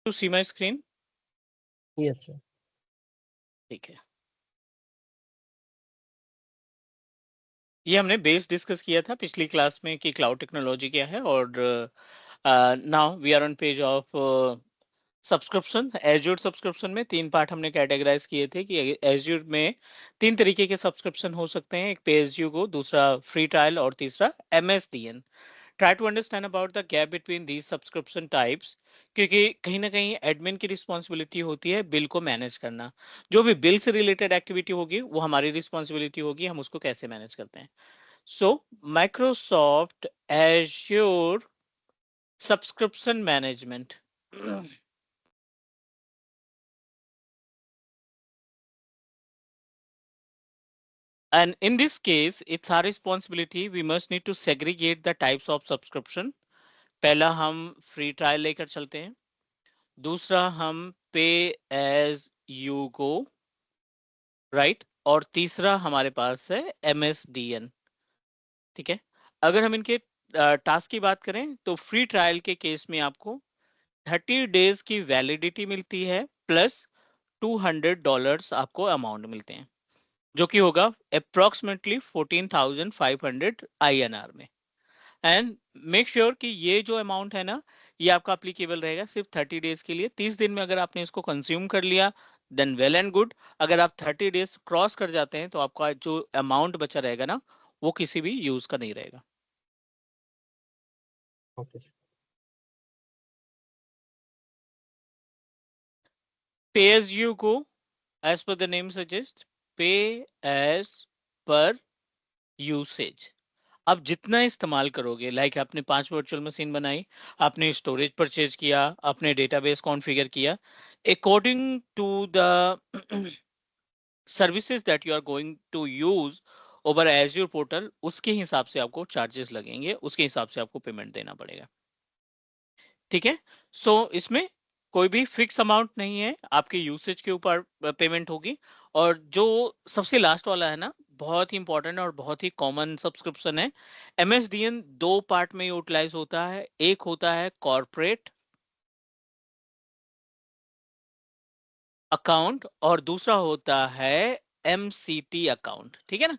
To see my screen? Yes sir. ठीक है, ये हमने बेस डिस्कस किया था पिछली क्लास में कि क्लाउड टेक्नोलॉजी क्या है, और now we are on page of subscription. Azure subscription में 3 पार्ट हमने कैटेगराइज किए थे कि एज्योर में 3 तरीके के सब्सक्रिप्शन हो सकते हैं, एक पे एज यू गो, दूसरा फ्री ट्रायल और तीसरा MSDN। Try to understand about the gap between these subscription types, क्योंकि कहीं ना कहीं एडमिन की रिस्पॉन्सिबिलिटी होती है बिल को मैनेज करना। जो भी बिल से रिलेटेड एक्टिविटी होगी वो हमारी रिस्पॉन्सिबिलिटी होगी, हम उसको कैसे मैनेज करते हैं। सो Microsoft azure subscription management. And in this case, it's our responsibility. We must need to segregate the types of subscription. पहला हम फ्री ट्रायल लेकर चलते हैं, दूसरा हम पे एज यू गो, राइट, और तीसरा हमारे पास है MSDN। ठीक है, अगर हम इनके टास्क की बात करें तो फ्री ट्रायल के केस में आपको 30 डेज की वैलिडिटी मिलती है, प्लस $200 आपको अमाउंट मिलते हैं, जो कि होगा अप्रोक्सीमेटली 14,500 INR में। एंड मेक श्योर कि ये जो अमाउंट है ना, ये आपका अप्लीकेबल रहेगा सिर्फ 30 डेज के लिए। 30 दिन में अगर आपने इसको कंज्यूम कर लिया देन वेल एंड गुड। अगर आप 30 डेज क्रॉस कर जाते हैं तो आपका जो अमाउंट बचा रहेगा ना, वो किसी भी यूज का नहीं रहेगा। Okay sir. Pay as you go, as per the name suggest, pay as per usage. आप जितना इस्तेमाल करोगे, लाइक आपने 5 वर्चुअल मशीन बनाई, आपने स्टोरेज परचेज किया, आपने डेटाबेस कॉन्फ़िगर किया, according to the services that you are going to use over Azure portal, उसके हिसाब से आपको चार्जेस लगेंगे, उसके हिसाब से आपको पेमेंट देना पड़ेगा। ठीक है, सो इसमें कोई भी फिक्स अमाउंट नहीं है, आपके यूसेज के ऊपर पेमेंट होगी। और जो सबसे लास्ट वाला है ना, बहुत ही इंपॉर्टेंट और बहुत ही कॉमन सब्सक्रिप्शन है। MSDN 2 पार्ट में यूटिलाइज होता है, एक होता है कॉर्पोरेट अकाउंट और दूसरा होता है MCT अकाउंट। ठीक है ना,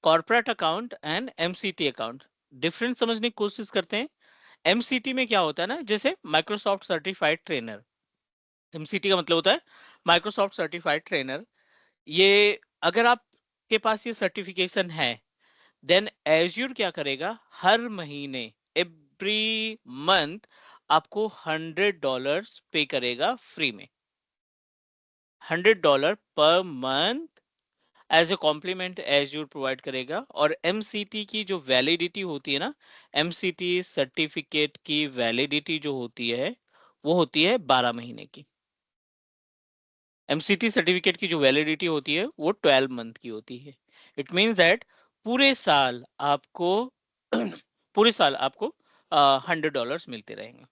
corporate account and MCT account. Difference समझने की कोशिश करते हैं। MCT में क्या होता है ना, जैसे माइक्रोसॉफ्ट सर्टिफाइड ट्रेनर, MCT का मतलब होता है माइक्रोसॉफ्ट सर्टिफाइड ट्रेनर। ये अगर आपके पास ये सर्टिफिकेशन है, देन एज्योर क्या करेगा, हर महीने, एवरी मंथ आपको $100 पे करेगा फ्री में, $100 पर month as a compliment Azure provide करेगा। और MCT की जो वैलिडिटी होती है ना, MCT सर्टिफिकेट की वैलिडिटी जो होती है वो होती है 12 महीने की। MCT सर्टिफिकेट की जो वैलिडिटी होती है वो 12 मंथ की होती है। इट मीन्स दैट पूरे साल आपको पूरे साल आपको $100 मिलते रहेंगे।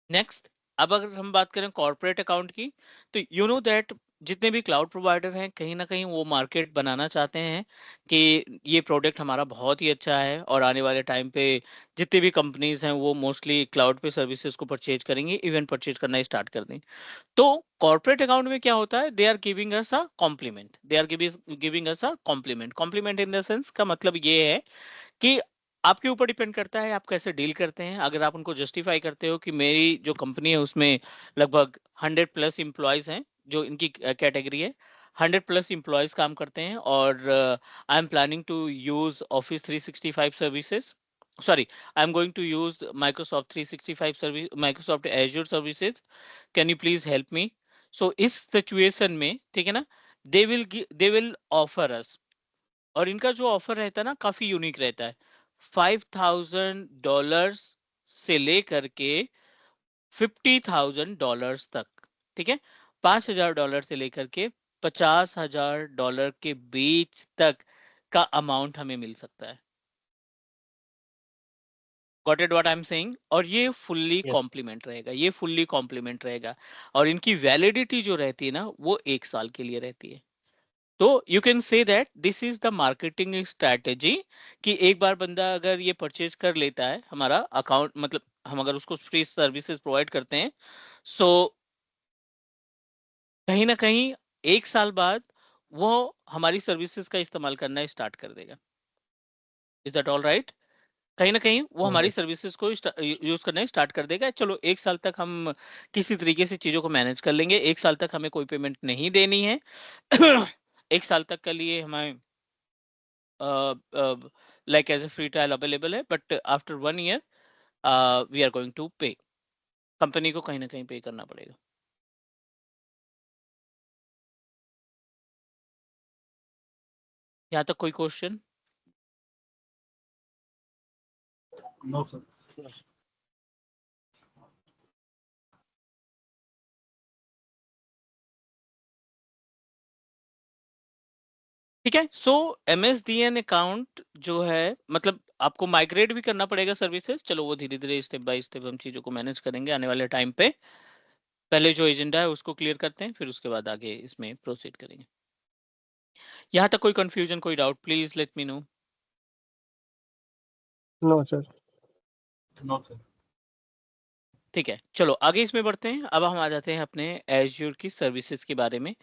नेक्स्ट, अब अगर हम बात करें कॉर्पोरेट अकाउंट की, तो यू नो दैट जितने भी क्लाउड प्रोवाइडर हैं कहीं ना कहीं वो मार्केट बनाना चाहते हैं कि ये प्रोडक्ट हमारा बहुत ही अच्छा है, और आने वाले टाइम पे जितनी भी कंपनीज हैं वो मोस्टली क्लाउड पे सर्विसेज को परचेज करेंगी, इवन परचेज करना स्टार्ट कर दें। तो कॉर्पोरेट अकाउंट में क्या होता है, they are giving us a compliment, they are giving us a compliment. Compliment in the sense का मतलब ये है कि आपके ऊपर डिपेंड करता है आप कैसे डील करते हैं। अगर आप उनको जस्टिफाई करते हो कि मेरी जो कंपनी है उसमें लगभग 100 प्लस एम्प्लॉयज हैं, जो इनकी कैटेगरी है, 100 प्लस एम्प्लॉयज काम करते हैं, और I am planning to use Office 365 services, sorry, I am going to use Microsoft 365 service, Microsoft Azure services, can you please help me. So इस सिचुएशन में, ठीक है ना, दे विल ऑफर अस, और इनका जो ऑफर रहता है ना काफी यूनिक रहता है। $5,000 से लेकर के $50,000 तक। ठीक है, $5,000 से लेकर के $50,000 के बीच तक का अमाउंट हमें मिल सकता है। Got it what I am saying? और ये फुल्ली यस। कॉम्प्लीमेंट रहेगा, ये फुल्ली कॉम्प्लीमेंट रहेगा। और इनकी वैलिडिटी जो रहती है ना वो 1 साल के लिए रहती है। तो you can say that this is the marketing strategy कि एक बार बंदा अगर ये परचेज कर लेता है हमारा अकाउंट, मतलब हम अगर उसको फ्री सर्विसेज प्रोवाइड करते हैं, सो कहीं ना कहीं 1 साल बाद वो हमारी सर्विसेज का इस्तेमाल करना स्टार्ट कर देगा। Is that all right? कहीं ना कहीं वो हमारी yes, सर्विसेज को यूज करना स्टार्ट कर देगा। चलो 1 साल तक हम किसी तरीके से चीजों को मैनेज कर लेंगे, 1 साल तक हमें कोई पेमेंट नहीं देनी है। 1 साल तक के लिए हमें like as a free trial available है, but after 1 year we are going to pay, company को कहीं ना कहीं पे करना पड़ेगा। यहाँ तक कोई क्वेश्चन? No, sir. yes, ठीक है। सो MSDN अकाउंट जो है, मतलब आपको माइग्रेट भी करना पड़ेगा सर्विसेज। चलो वो धीरे धीरे स्टेप बाय स्टेप हम चीजों को मैनेज करेंगे आने वाले टाइम पे। पहले जो एजेंडा है उसको क्लियर करते हैं, फिर उसके बाद आगे इसमें प्रोसीड करेंगे। यहाँ तक कोई कंफ्यूजन, कोई doubt, please let me know. no sir, No, sir. ठीक है, चलो आगे इसमें बढ़ते हैं। अब हम आ जाते हैं अपने एज्योर की सर्विसेज के बारे में।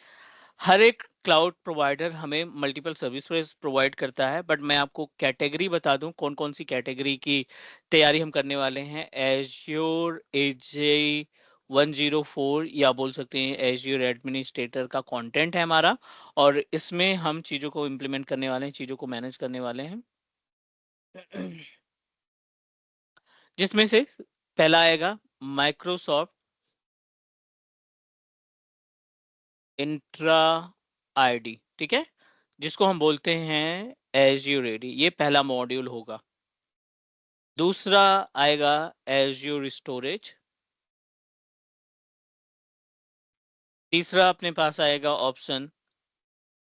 हर एक क्लाउड प्रोवाइडर हमें मल्टीपल सर्विसेज प्रोवाइड करता है, बट मैं आपको कैटेगरी बता दूं कौन कौन सी कैटेगरी की तैयारी हम करने वाले हैं। एज्योर AJ 104, या बोल सकते हैं एज्योर एडमिनिस्ट्रेटर का कंटेंट है हमारा, और इसमें हम चीजों को इम्प्लीमेंट करने वाले हैं, चीजों को मैनेज करने वाले हैं। जिसमें से पहला आएगा माइक्रोसॉफ्ट इंट्रा ID, ठीक है, जिसको हम बोलते हैं एज्योर AD, ये पहला मॉड्यूल होगा। दूसरा आएगा एज्योर स्टोरेज। तीसरा अपने पास आएगा ऑप्शन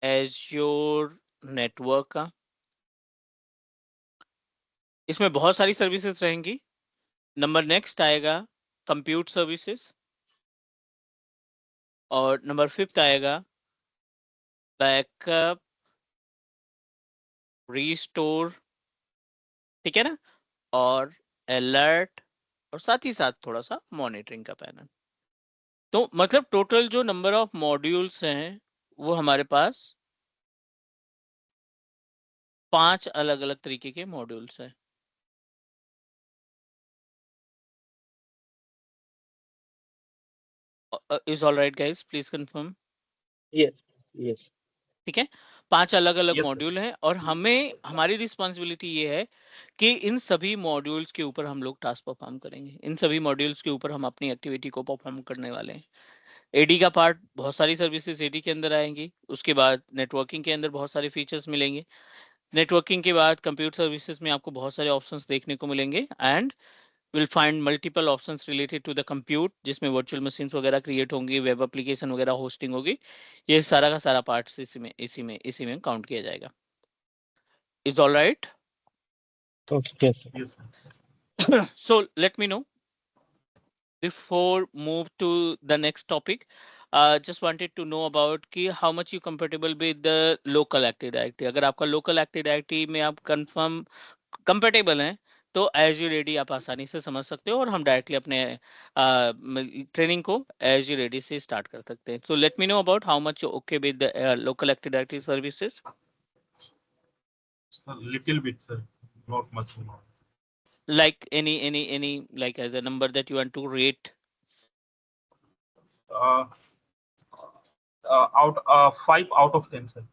एज्योर नेटवर्क का। इसमें बहुत सारी सर्विसेज रहेंगी। नंबर नेक्स्ट आएगा कंप्यूट सर्विसेज, और नंबर फिफ्थ आएगा बैकअप रीस्टोर, ठीक है ना, और अलर्ट, और साथ ही साथ थोड़ा सा मॉनिटरिंग का पैनल। तो मतलब टोटल जो नंबर ऑफ मॉड्यूल्स हैं वो हमारे पास 5 अलग अलग तरीके के मॉड्यूल्स हैं। Is all right guys, please confirm. yes, yes, ठीक है, 5 अलग अलग Yes, sir. मॉड्यूल हैं, और हमें हमारी रिस्पॉन्सिबिलिटी ये है कि इन सभी मॉड्यूल्स के ऊपर हम लोग टास्क परफॉर्म करेंगे। इन सभी मॉड्यूल्स के ऊपर हम अपनी एक्टिविटी को परफॉर्म करने वाले हैं। एडी का पार्ट, बहुत सारी सर्विसेज एडी के अंदर आएंगी। उसके बाद नेटवर्किंग के अंदर बहुत सारे फीचर्स मिलेंगे। नेटवर्किंग के बाद कंप्यूटर सर्विसेज में आपको बहुत सारे ऑप्शंस देखने को मिलेंगे, and will find multiple options related to the compute, जिसमें वर्चुअल मशीन्स वगैरह क्रिएट होंगी, वेब एप्लीकेशन वगैरह होस्टिंग होगी। ये सारा का सारा पार्ट इसी में काउंट किया जाएगा। Is all right? okay, yes, sir. Yes, sir. So let me know before move to the next topic. Just wanted to know about कि how much you comfortable with the local Active Directory। अगर आपका local Active Directory में आप confirm comfortable हैं, तो as you ready आप आसानी से समझ सकते हो, और हम डायरेक्टली अपने ट्रेनिंग को एज यू रेडी से स्टार्ट कर सकते हैं। So let me know about how much okay with local active directory services. Sir, little bit, sir. Not much more. Like any like as a number that you want to rate? Uh, out 5 out of 10, sir.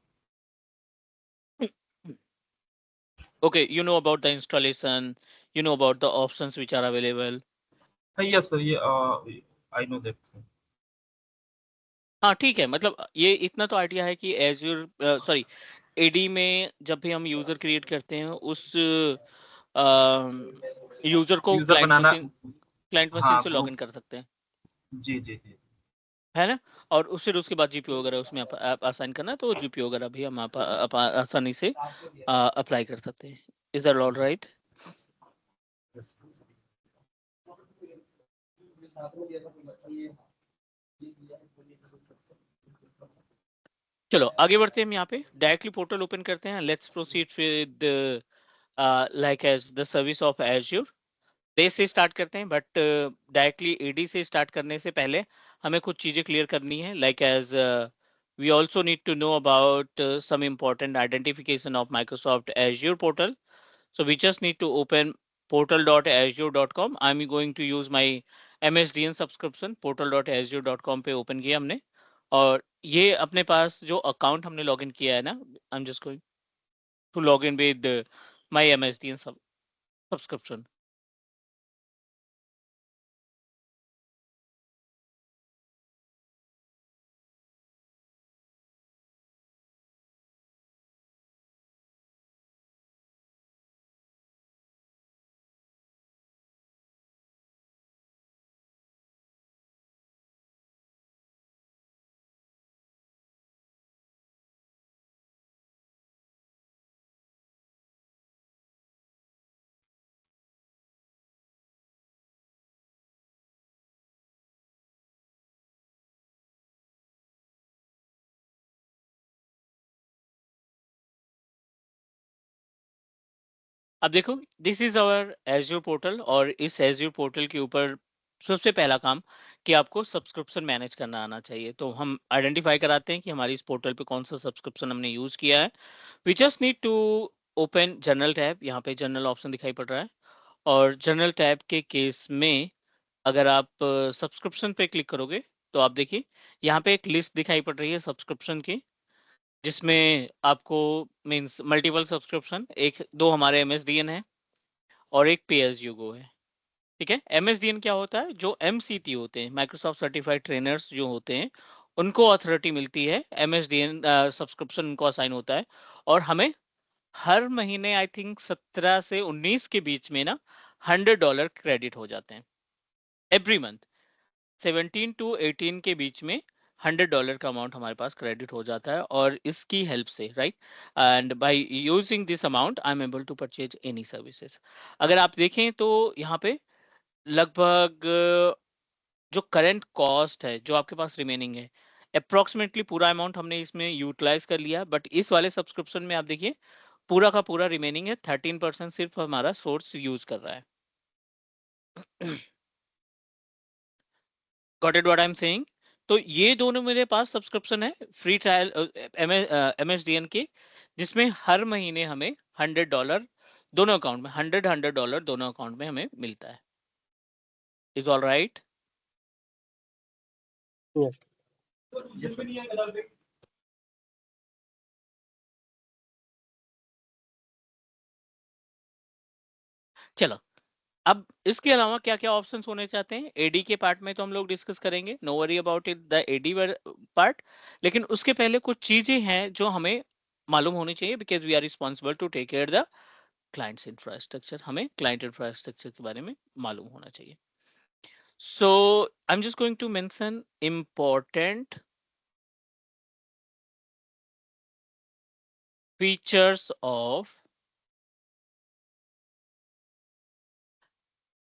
Okay, you know about the installation, you know about the options which are available. Yes, sir. Yeah, I know that, sir. हाँ ठीक है, मतलब ये इतना तो idea है कि azure sorry AD में जब भी हम यूजर क्रिएट करते हैं, उस यूजर को User बनाना, क्लाइंट मशीन हाँ, से ग्रुप, लॉगिन कर सकते हैं, जी जी जी। है ना। और फिर उसके बाद जीपीओ वगैरह उसमें आप असाइन करना है, तो जीपीओ वगैरह भी हम आसानी से अप्लाई कर सकते हैं। Is that all right? Yes. चलो आगे बढ़ते हैं, हम यहाँ पे डायरेक्टली पोर्टल ओपन करते हैं। Let's proceed with like as the service of Azure. Base से स्टार्ट करते हैं, बट डायरेक्टली एडी से स्टार्ट करने से पहले हमें कुछ चीजें क्लियर करनी है। Like as we also need to know about some important identification of Microsoft Azure portal. So we just need to open portal.azure.com. I'm going to use my MSDN subscription. portal.azure.com पे open किया हमने, और ये अपने पास जो account हमने login किया है ना, I am just going to log in with my MSDN subscription. अब देखो, this is our Azure portal, और इस एज्योर पोर्टल के ऊपर सबसे पहला काम कि आपको सब्सक्रिप्शन मैनेज करना आना चाहिए। तो हम आइडेंटिफाई कराते हैं कि हमारी इस पोर्टल पे कौन सा सब्सक्रिप्शन हमने यूज किया है। We just need to open general tab. यहाँ पे जनरल ऑप्शन दिखाई पड़ रहा है, और जनरल टैब के केस में अगर आप सब्सक्रिप्शन पे क्लिक करोगे तो आप देखिए यहाँ पे एक लिस्ट दिखाई पड़ रही है सब्सक्रिप्शन की, जिसमें आपको मींस मल्टीपल सब्सक्रिप्शन, एक दो हमारे MSDN है और एक पे एज यू गो है। ठीक है, MSDN क्या होता है? जो MCT होते हैं, माइक्रोसॉफ्ट सर्टिफाइड ट्रेनर्स जो होते हैं, उनको अथॉरिटी मिलती है। MSDN सब्सक्रिप्शन उनको असाइन होता है, और हमें हर महीने आई थिंक 17 से 19 के बीच में ना $100 क्रेडिट हो जाते हैं एवरी मंथ। 17 टू 18 के बीच में $100 का अमाउंट हमारे पास क्रेडिट हो जाता है, और इसकी हेल्प से right, and by using this amount I am able to purchase any services. अगर आप देखें तो यहाँ पे लगभग जो करंट कॉस्ट है जो आपके पास रिमेनिंग है, अप्रोक्सीमेटली पूरा अमाउंट हमने इसमें यूटिलाइज कर लिया। बट इस वाले सब्सक्रिप्शन में आप देखिए पूरा का पूरा रिमेनिंग है, 13% सिर्फ हमारा सोर्स यूज कर रहा है। Got it what I am saying? तो ये दोनों मेरे पास सब्सक्रिप्शन है फ्री ट्रायल MSDN के, जिसमें हर महीने हमें $100 दोनों अकाउंट में, $100 दोनों अकाउंट में हमें मिलता है। Is all right? Yes. Yes, sir. चलो, अब इसके अलावा क्या क्या ऑप्शंस होने चाहते हैं एडी के पार्ट में, तो हम लोग डिस्कस करेंगे। No worry about it the AD part. लेकिन उसके पहले कुछ चीजें हैं जो हमें मालूम होनी चाहिए, because we are responsible to take care the clients infrastructure. हमें क्लाइंट इंफ्रास्ट्रक्चर के बारे में मालूम होना चाहिए। So I am just going to mention important features of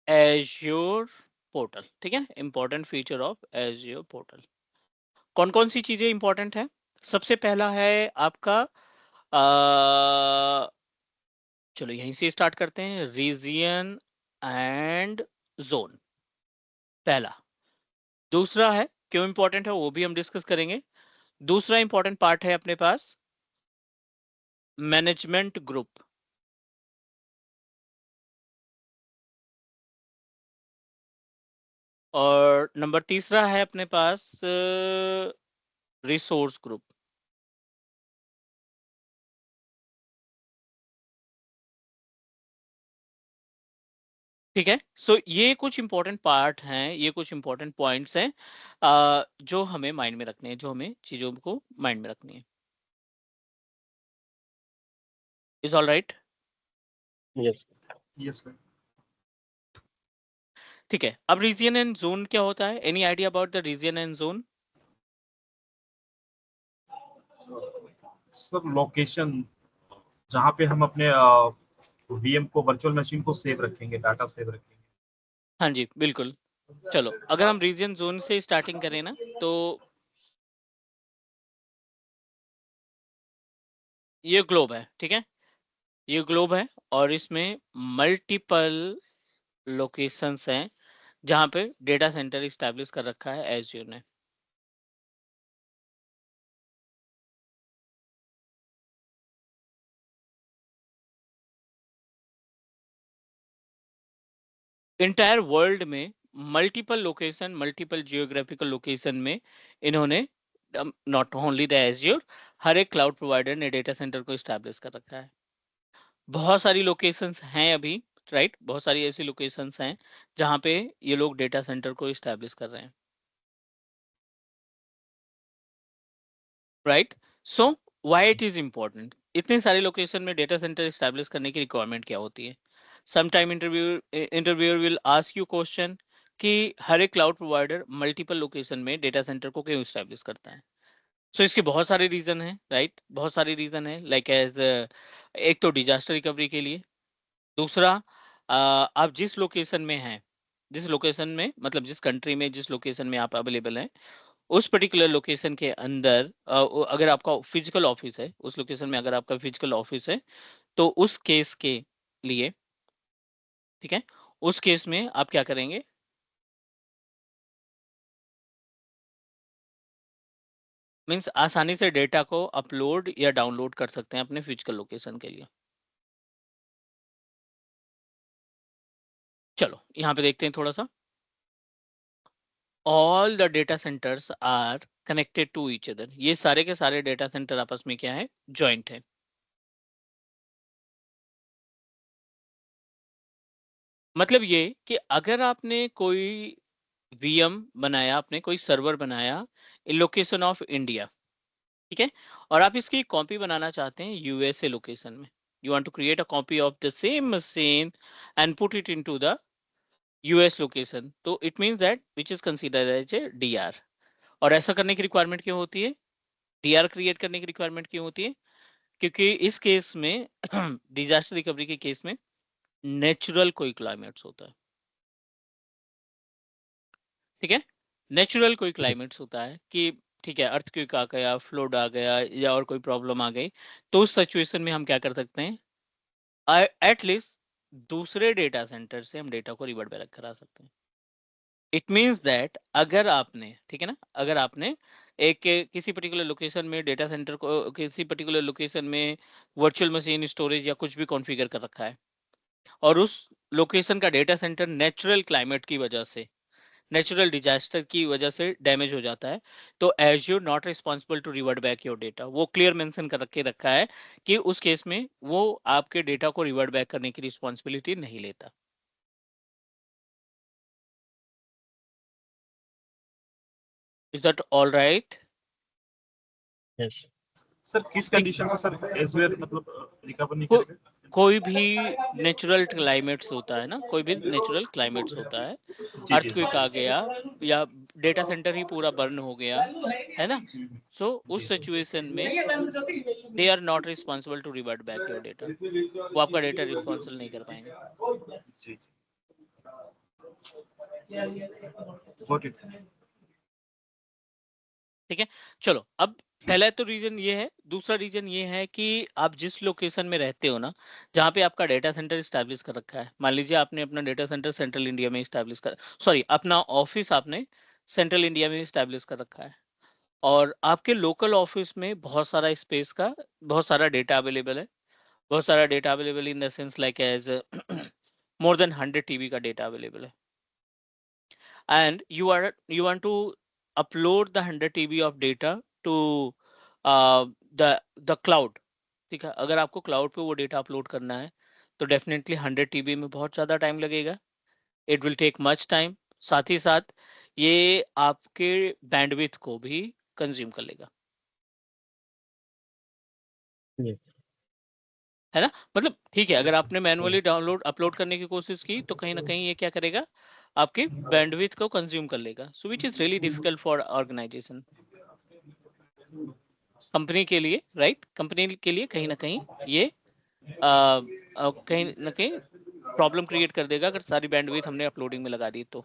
Azure portal. ठीक है, important feature of Azure portal कौन कौन सी चीजें इंपॉर्टेंट है? सबसे पहला है आपका चलो यहीं से स्टार्ट करते हैं, रीजियन एंड जोन, पहला। दूसरा है, क्यों इंपॉर्टेंट है वो भी हम डिस्कस करेंगे। दूसरा इंपॉर्टेंट पार्ट है अपने पास मैनेजमेंट ग्रुप, और नंबर तीसरा है अपने पास रिसोर्स ग्रुप। ठीक है, सो ये कुछ इंपॉर्टेंट पार्ट हैं, ये कुछ इंपॉर्टेंट पॉइंट्स हैं जो हमें माइंड में रखने हैं, जो हमें चीजों को माइंड में रखनी है। Is all right? Yes. Yes, sir. ठीक है, अब रीजन एंड जोन क्या होता है? Any idea about the region and zone? Sir location जहाँ पे हम अपने VM को, वर्चुअल मशीन को सेव रखेंगे, डाटा सेव रखेंगे। हाँ जी बिल्कुल। चलो अगर हम रीजन जोन से स्टार्टिंग करें ना, तो ये ग्लोब है, ठीक है, ये ग्लोब है और इसमें मल्टीपल लोकेशंस हैं जहां पे डेटा सेंटर इस्टेब्लिश कर रखा है एज्योर ने। इंटायर वर्ल्ड में multiple location, multiple geographical location में इन्होंने नॉट ओनली द एज्योर, हर एक क्लाउड प्रोवाइडर ने डेटा सेंटर को इस्टेब्लिश कर रखा है। बहुत सारी लोकेशंस हैं अभी, राइट, बहुत सारी ऐसी लोकेशंस हैं जहां पे ये लोग डेटा सेंटर को इस्टेब्लिश कर रहे हैं, right. So why it is important, इतने सारे लोकेशन में डेटा सेंटर इस्टेब्लिश करने की रिक्वायरमेंट क्या होती है? Sometime interviewer will ask you question कि हर एक क्लाउड प्रोवाइडर मल्टीपल लोकेशन में डेटा सेंटर को क्यों इस्टेब्लिश करता है? सो इसके बहुत सारे रीजन हैं, राइट, बहुत सारे रीजन है, लाइक एज एक तो डिजास्टर रिकवरी के लिए, दूसरा आप जिस लोकेशन में हैं, जिस लोकेशन में मतलब जिस कंट्री में जिस लोकेशन में आप अवेलेबल हैं, उस पर्टिकुलर लोकेशन के अंदर अगर आपका फिजिकल ऑफिस है, उस लोकेशन में अगर आपका फिजिकल ऑफिस है, तो उस केस के लिए, ठीक है, उस केस में आप क्या करेंगे? मीन्स आसानी से डेटा को अपलोड या डाउनलोड कर सकते हैं अपने फिजिकल लोकेशन के लिए। चलो यहाँ पे देखते हैं थोड़ा सा। All the data centres are connected to each other, ये सारे के सारे डेटा सेंटर आपस में क्या है? जॉइंट है। मतलब ये कि अगर आपने कोई वीएम बनाया, आपने कोई सर्वर बनाया इन लोकेशन ऑफ इंडिया, ठीक है, और आप इसकी कॉपी बनाना चाहते हैं यूएसए लोकेशन में, you want to create a copy of the same machine and put it into the US location, तो it means that which is considered as a DR. और ऐसा करने की रिक्वायरमेंट क्यों होती है? डीआर क्रिएट करने की रिक्वायरमेंट क्यों होती है? क्योंकि इस केस में डिजास्टर रिकवरी के केस में नेचुरल कोई क्लाइमेट्स होता है, ठीक है, नेचुरल कोई क्लाइमेट्स होता है कि ठीक है, अर्थक्वेक आ गया, फ्लड आ गया या और कोई प्रॉब्लम आ गई, तो उस सिचुएशन में हम क्या कर सकते हैं? एटलीस्ट दूसरे डेटा सेंटर से हम डेटा को रिवर्ट बैक करा सकते हैं। इट मींस दैट अगर आपने, ठीक है ना, अगर आपने एक किसी पर्टिकुलर लोकेशन में डेटा सेंटर को, किसी पर्टिकुलर लोकेशन में वर्चुअल मशीन स्टोरेज या कुछ भी कॉन्फ़िगर कर रखा है और उस लोकेशन का डेटा सेंटर नेचुरल क्लाइमेट की वजह से, नेचुरल डिजास्टर की वजह से डैमेज हो जाता है, तो Azure not responsible to revert back your data, वो क्लियर मेंशन कर रखे रखा है कि उस केस में वो आपके डेटा को रिवर्ट बैक करने की रिस्पॉन्सिबिलिटी नहीं लेता। Is that all right? Yes. Sir किस ठीक, कंडीशन में सर एजवेयर मतलब रिकवर नहीं को, करेगा? कोई भी नेचुरल क्लाइमेट्स होता है ना, कोई भी नेचुरल क्लाइमेट्स होता है, जी जी अर्थक्वेक आ गया या डेटा सेंटर ही पूरा बर्न हो गया, है ना, सो उस सिचुएशन में they are not responsible to revert back your data, वो आपका डेटा रिस्पॉन्सिबल नहीं कर पाएंगे। जी गॉट इट। ठीक है, चलो अब पहला तो रीजन ये है, दूसरा रीजन ये है कि आप जिस लोकेशन में रहते हो ना, जहाँ पे आपका डेटा सेंटर स्टैब्लिश कर रखा है, मान लीजिए आपने अपना डेटा सेंटर सेंट्रल इंडिया में स्टैब्लिश कर, सॉरी, अपना ऑफिस आपने सेंट्रल इंडिया में स्टैब्लिश कर रखा है, और आपके लोकल ऑफिस में बहुत सारा स्पेस का, बहुत सारा डेटा अवेलेबल है, बहुत सारा data available in the sense like as more than 100 TB का डेटा अवेलेबल है, and you want to upload the 100 TB of data to the cloud, ठीक है, अगर आपको क्लाउड पे वो डेटा अपलोड करना है तो डेफिनेटली 100 TB में बहुत ज़्यादा टाइम लगेगा, it will take much time, साथ ही साथ ये आपके बैंडविड्थ को भी कंज्यूम कर लेगा, Yes. है ना, मतलब ठीक है, अगर यस आपने मैनुअली डाउनलोड अपलोड करने की कोशिश की तो कहीं ना कहीं ये क्या करेगा? आपके बैंडविड्थ को कंज्यूम कर लेगा, so which is really difficult for organisation, company के लिए, राइट, कंपनी के लिए कहीं ना कहीं ये कहीं ना कहीं प्रॉब्लम क्रिएट कर देगा अगर सारी बैंडविड्थ हमने अपलोडिंग में लगा दी तो।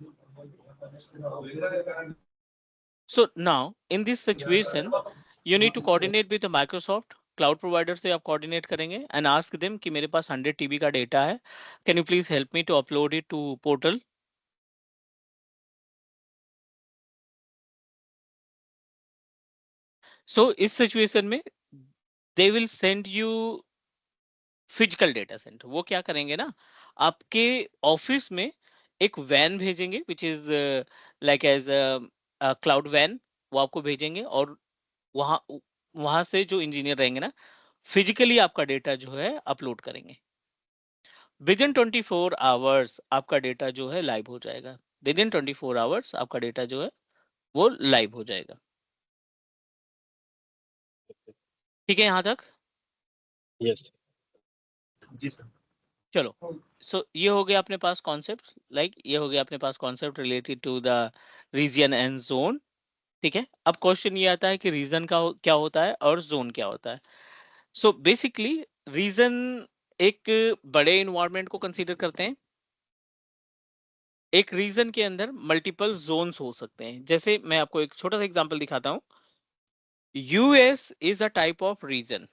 So now in this situation you need to coordinate with the Microsoft, cloud provider से आप कोऑर्डिनेट करेंगे एंड आस्क देम कि मेरे पास 100 TB का डेटा है, can you please help me to upload it to portal. So इस situation में they will send you physical data centre. वो क्या करेंगे ना, आपके ऑफिस में एक वैन भेजेंगे which is like as cloud van, वो आपको भेजेंगे और वहां वहां से जो इंजीनियर रहेंगे ना, फिजिकली आपका डेटा जो है अपलोड करेंगे। विद इन 24 आवर्स आपका डेटा जो है लाइव हो जाएगा। विद इन 24 आवर्स आपका डेटा जो है वो लाइव हो जाएगा। ठीक है यहाँ तक? Yes. जी सर। चलो, सो ये हो गया अपने पास कॉन्सेप्ट, ये हो गया अपने पास concept related to the region and zone. ठीक है, अब क्वेश्चन ये आता है कि रीजन का क्या होता है और जोन क्या होता है। सो बेसिकली रीजन एक बड़े इन्वायरमेंट को कंसीडर करते हैं। एक रीजन के अंदर मल्टीपल जोन्स हो सकते हैं। जैसे मैं आपको एक छोटा सा एग्जांपल दिखाता हूं। US is a type of region,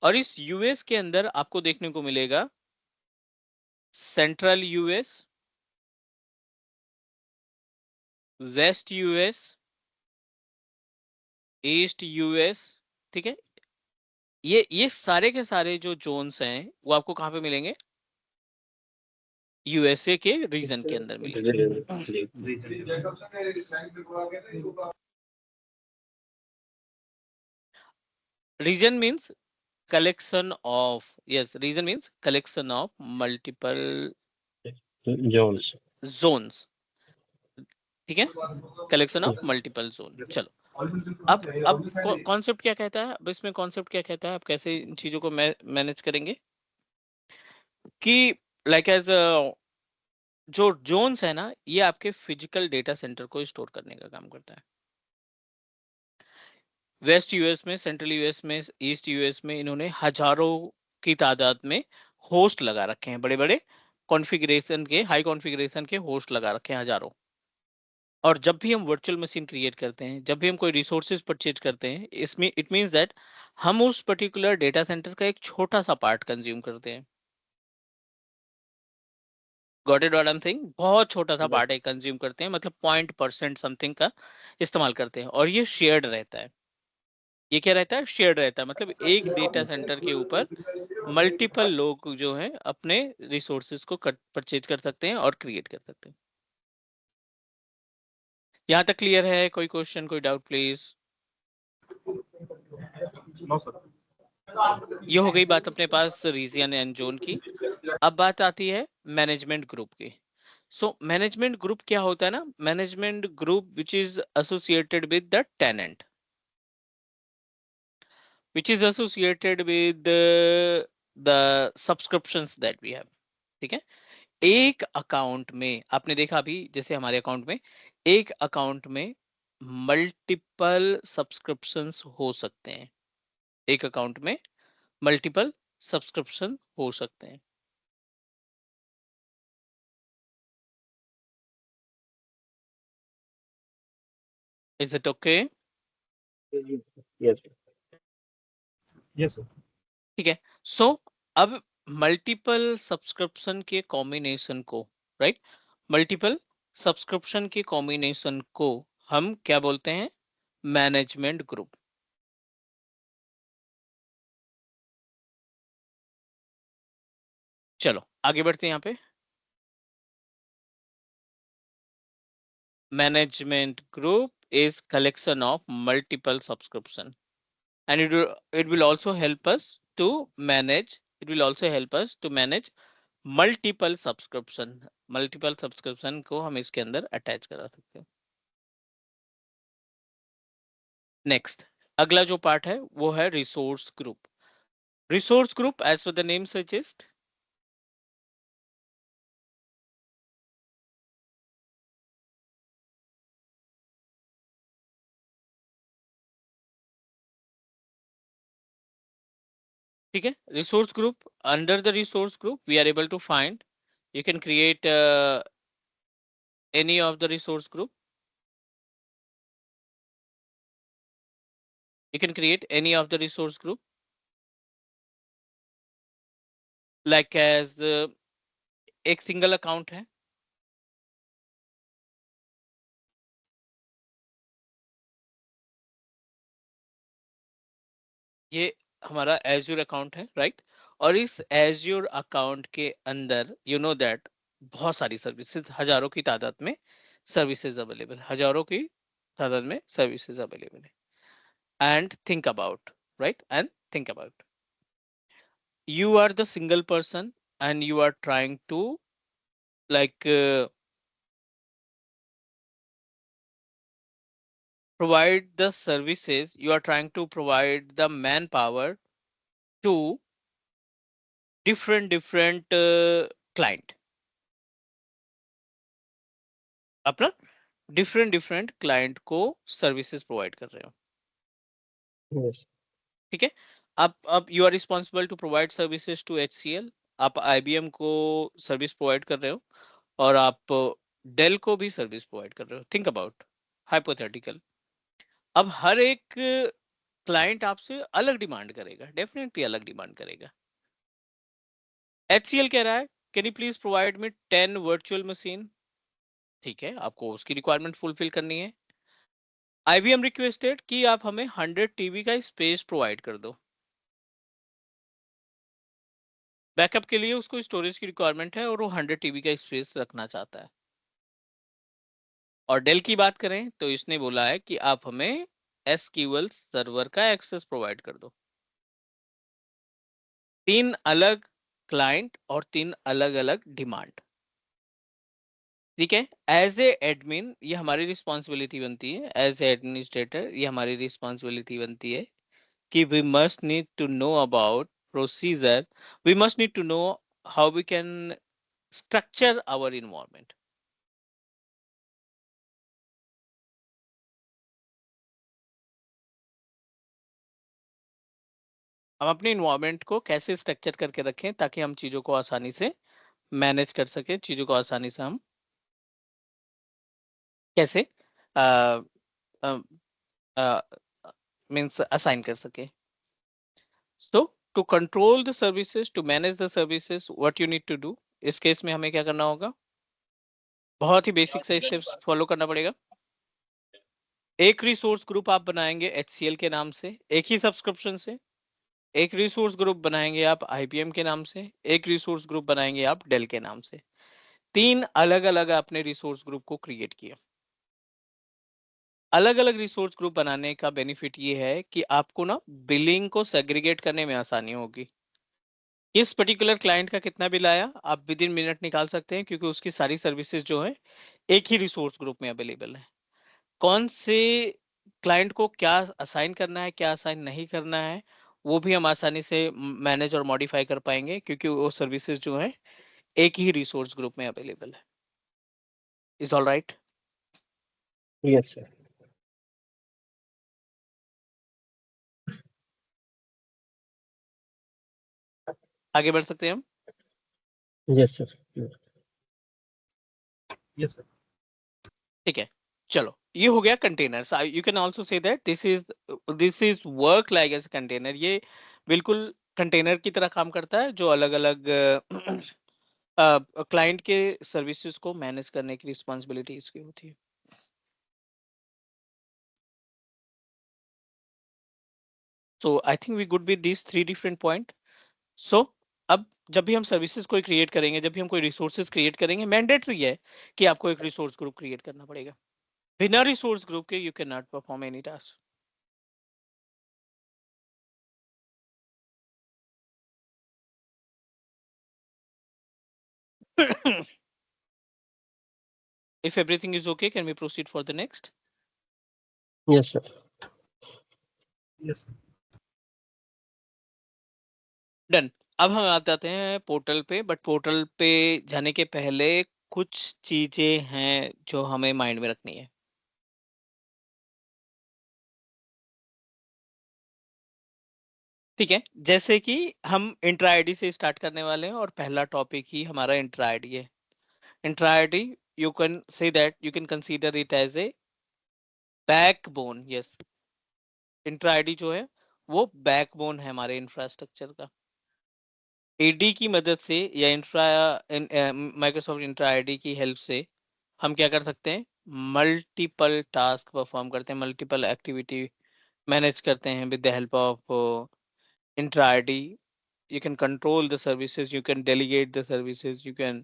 और इस यूएस के अंदर आपको देखने को मिलेगा central US, west US, east US. ठीक है, ये सारे के सारे जो जोन्स हैं वो आपको कहां पे मिलेंगे? यूएसए के रीजन के अंदर मिलेंगे। Region means collection of, yes, region means collection of multiple Jones. zones। ठीक है, कलेक्शन ऑफ मल्टीपल जोन। चलो, अब कॉन्सेप्ट क्या कहता है, अब इसमें कॉन्सेप्ट क्या कहता है, आप कैसे इन चीजों को मैनेज करेंगे कि लाइक एज जो जोन्स है ना, ये आपके फिजिकल डेटा सेंटर को स्टोर करने का काम करता है। वेस्ट यूएस में, सेंट्रल यूएस में, ईस्ट यूएस में इन्होंने हजारों की तादाद में होस्ट लगा रखे हैं, बड़े बड़े कॉन्फ़िगरेशन के, हाई कॉन्फ़िगरेशन के होस्ट लगा रखे हैं हजारों। और जब भी हम वर्चुअल मशीन क्रिएट करते हैं, जब भी हम कोई रिसोर्सेज परचेज करते हैं, इसमें इट मींस दैट हम उस पर्टिकुलर डेटा सेंटर का एक छोटा सा पार्ट कंज्यूम करते हैं। Got it what I am saying? बहुत छोटा सा पार्ट है कंज्यूम करते हैं, मतलब 0% समथिंग का इस्तेमाल करते हैं, और ये शेयर्ड रहता है। ये क्या रहता है? शेयर्ड रहता है, मतलब एक डेटा सेंटर के ऊपर मल्टीपल लोग जो है अपने रिसोर्सेज को परचेज कर सकते हैं और क्रिएट कर सकते हैं। यहाँ तक क्लियर है? कोई क्वेश्चन, कोई डाउट प्लीज? No sir. ये हो गई बात अपने पास रीजन एंड जोन की। अब बात आती है मैनेजमेंट ग्रुप की। सो मैनेजमेंट ग्रुप क्या होता है ना? Management group which is associated with the tenant, which is associated with the subscriptions that we have। ठीक है, एक अकाउंट में आपने देखा अभी, जैसे हमारे अकाउंट में, एक अकाउंट में मल्टीपल सब्सक्रिप्शंस हो सकते हैं। एक अकाउंट में मल्टीपल सब्सक्रिप्शन हो सकते हैं। Is it okay? Yes. Yes sir. ठीक है, सो अब मल्टीपल सब्सक्रिप्शन के कॉम्बिनेशन को, राइट, मल्टीपल सब्सक्रिप्शन के कॉम्बिनेशन को हम क्या बोलते हैं? Management group. चलो आगे बढ़ते हैं यहाँ पे। Management group is collection of multiple subscription, and it will also help us to manage, it will also help us to manage multiple subscription. Multiple subscription को हम इसके अंदर अटैच करा सकते हैं। नेक्स्ट, अगला जो पार्ट है वो है resource group. Resource group as per the name suggest, ठीक है, resource group, under the resource group we are able to find, you can create any of the resource group। You can create any of the resource group like as एक single account है, ये हमारा Azure account है, right? और इस Azure account के अंदर you know that बहुत सारी सर्विसेज, हजारों की तादाद में सर्विसेज अवेलेबल, हजारों की तादाद में सर्विसेज अवेलेबल है। And think about, right? And think about, you are the single person and you are trying to like provide the services, you are trying to provide the manpower to different client, अपना different client को services provide कर रहे हो, Yes. ठीक है? अब you are responsible to provide services to HCL, आप IBM को सर्विस प्रोवाइड कर रहे हो और आप डेल को भी सर्विस प्रोवाइड कर रहे हो। थिंक अबाउट हाइपोथेटिकल, अब हर एक क्लाइंट आपसे अलग डिमांड करेगा, डेफिनेटली अलग डिमांड करेगा। HCL कह रहा है can you please provide me 10 virtual machine, ठीक है, आपको उसकी रिक्वायरमेंट फुलफिल करनी है। IBM रिक्वेस्टेड कि आप हमें 100 TB का स्पेस प्रोवाइड कर दो, बैकअप के लिए उसको स्टोरेज की रिक्वायरमेंट है और वो 100 TB का स्पेस रखना चाहता है। और डेल की बात करें तो इसने बोला है कि आप हमें SQL सर्वर का एक्सेस प्रोवाइड कर दो। 3 अलग क्लाइंट और 3 अलग अलग डिमांड, ठीक है? एज ए एडमिन ये हमारी रिस्पॉन्सिबिलिटी बनती है, एज ए एडमिनिस्ट्रेटर ये हमारी रिस्पॉन्सिबिलिटी बनती है कि we must need to know about procedure, we must need to know how we can structure our environment. हम अपने इन्वायरमेंट को कैसे स्ट्रक्चर करके रखें ताकि हम चीजों को आसानी से मैनेज कर सकें, चीजों को आसानी से हम कैसे मीन्स असाइन कर सके। So to control the services, to manage the services, what you need to do, इस केस में हमें क्या करना होगा? बहुत ही बेसिक से स्टेप्स फॉलो करना पड़ेगा। एक रिसोर्स ग्रुप आप बनाएंगे HCL के नाम से, एक ही सब्सक्रिप्शन से। एक रिसोर्स ग्रुप बनाएंगे आप IBM के नाम से, एक रिसोर्स ग्रुप बनाएंगे आप डेल के नाम से। 3 अलग अलग आपने रिसोर्स ग्रुप को क्रिएट किया। अलग अलग रिसोर्स ग्रुप बनाने का बेनिफिट ये है कि आपको ना बिलिंग को सेग्रीगेट करने में आसानी होगी। इस पर्टिकुलर क्लाइंट का कितना बिल आया आप विद इन मिनट निकाल सकते हैं, क्योंकि उसकी सारी सर्विसेज जो है एक ही रिसोर्स ग्रुप में अवेलेबल है। कौन से क्लाइंट को क्या असाइन करना है, क्या असाइन नहीं करना है, वो भी हम आसानी से मैनेज और मॉडिफाई कर पाएंगे, क्योंकि वो सर्विसेज जो है एक ही रिसोर्स ग्रुप में अवेलेबल है। Is all right? Yes, sir. आगे बढ़ सकते हैं हम? Yes, sir. Yes. Yes, sir. ठीक है, चलो ये हो गया container. You can also say that this is work like as container. ये बिल्कुल कंटेनर की तरह काम करता है जो अलग अलग क्लाइंट के सर्विसेज को मैनेज करने की रिस्पॉन्सिबिलिटी इसकी होती है। So I think we good with this 3 different point. So अब जब भी हम सर्विसेज कोई क्रिएट करेंगे, जब भी हम कोई रिसोर्सेज क्रिएट करेंगे, मैंडेटरी है कि आपको एक रिसोर्स ग्रुप क्रिएट करना पड़ेगा। बिना रिसोर्स ग्रुप के you can not perform any task. If everything is okay, can we proceed for the next? Yes, sir. Yes, sir. Done. अब हम आ जाते हैं पोर्टल पे, बट पोर्टल पे जाने के पहले कुछ चीजें हैं जो हमें माइंड में रखनी है। ठीक है, जैसे कि हम इंट्रा आईडी से स्टार्ट करने वाले हैं और पहला टॉपिक ही हमारा इंट्रा आईडी है। Entra ID you can say that you can consider it as a backbone, yes, Entra ID जो है वो बैकबोन है हमारे इंफ्रास्ट्रक्चर का। एडी की मदद से या माइक्रोसॉफ्ट इंट्रा आईडी की हेल्प से हम क्या कर सकते हैं, मल्टीपल टास्क परफॉर्म करते हैं, मल्टीपल एक्टिविटी मैनेज करते हैं with the help of intra ID. You can control the services, you can delegate the services, you can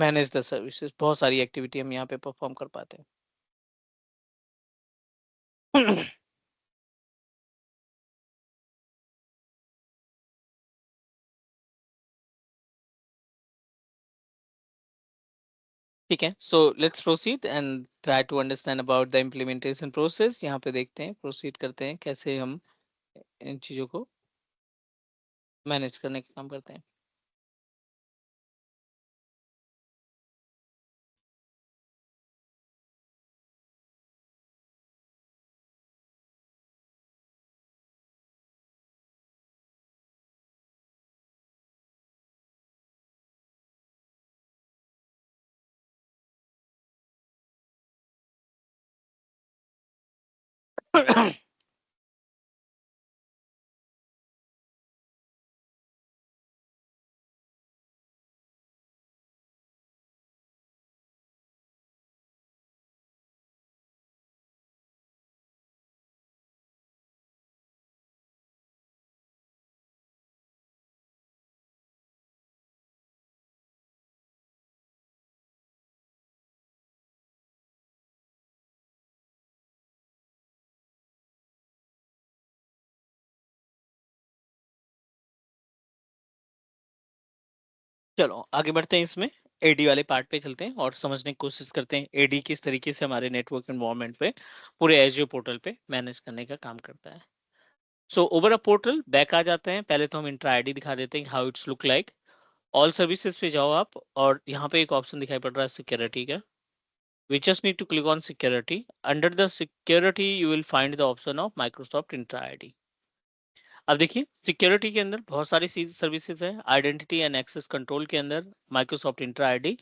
manage the services। बहुत सारी एक्टिविटी हम यहाँ पे परफॉर्म कर पाते हैं। ठीक है, so let's proceed and try to understand about the implementation process. यहाँ पे देखते हैं, प्रोसीड करते हैं कैसे हम इन चीज़ों को मैनेज करने का काम करते हैं। चलो आगे बढ़ते हैं, इसमें एडी वाले पार्ट पे चलते हैं और समझने की कोशिश करते हैं एडी किस तरीके से हमारे नेटवर्क एनवायरनमेंट पे पूरे एजूर पोर्टल पे मैनेज करने का काम करता है। So over a portal back आ जाते हैं। पहले तो हम इंट्रा आईडी दिखा देते हैं how it's look like. All services पे जाओ आप और यहाँ पे एक ऑप्शन दिखाई पड़ रहा है सिक्योरिटी का। We just need to click on security. Under the security you will find the option of Microsoft Intra ID। अब देखिए सिक्योरिटी के अंदर बहुत सारी सर्विसेज है। आइडेंटिटी एंड एक्सेस कंट्रोल के अंदर माइक्रोसॉफ्ट इंट्रा आईडी,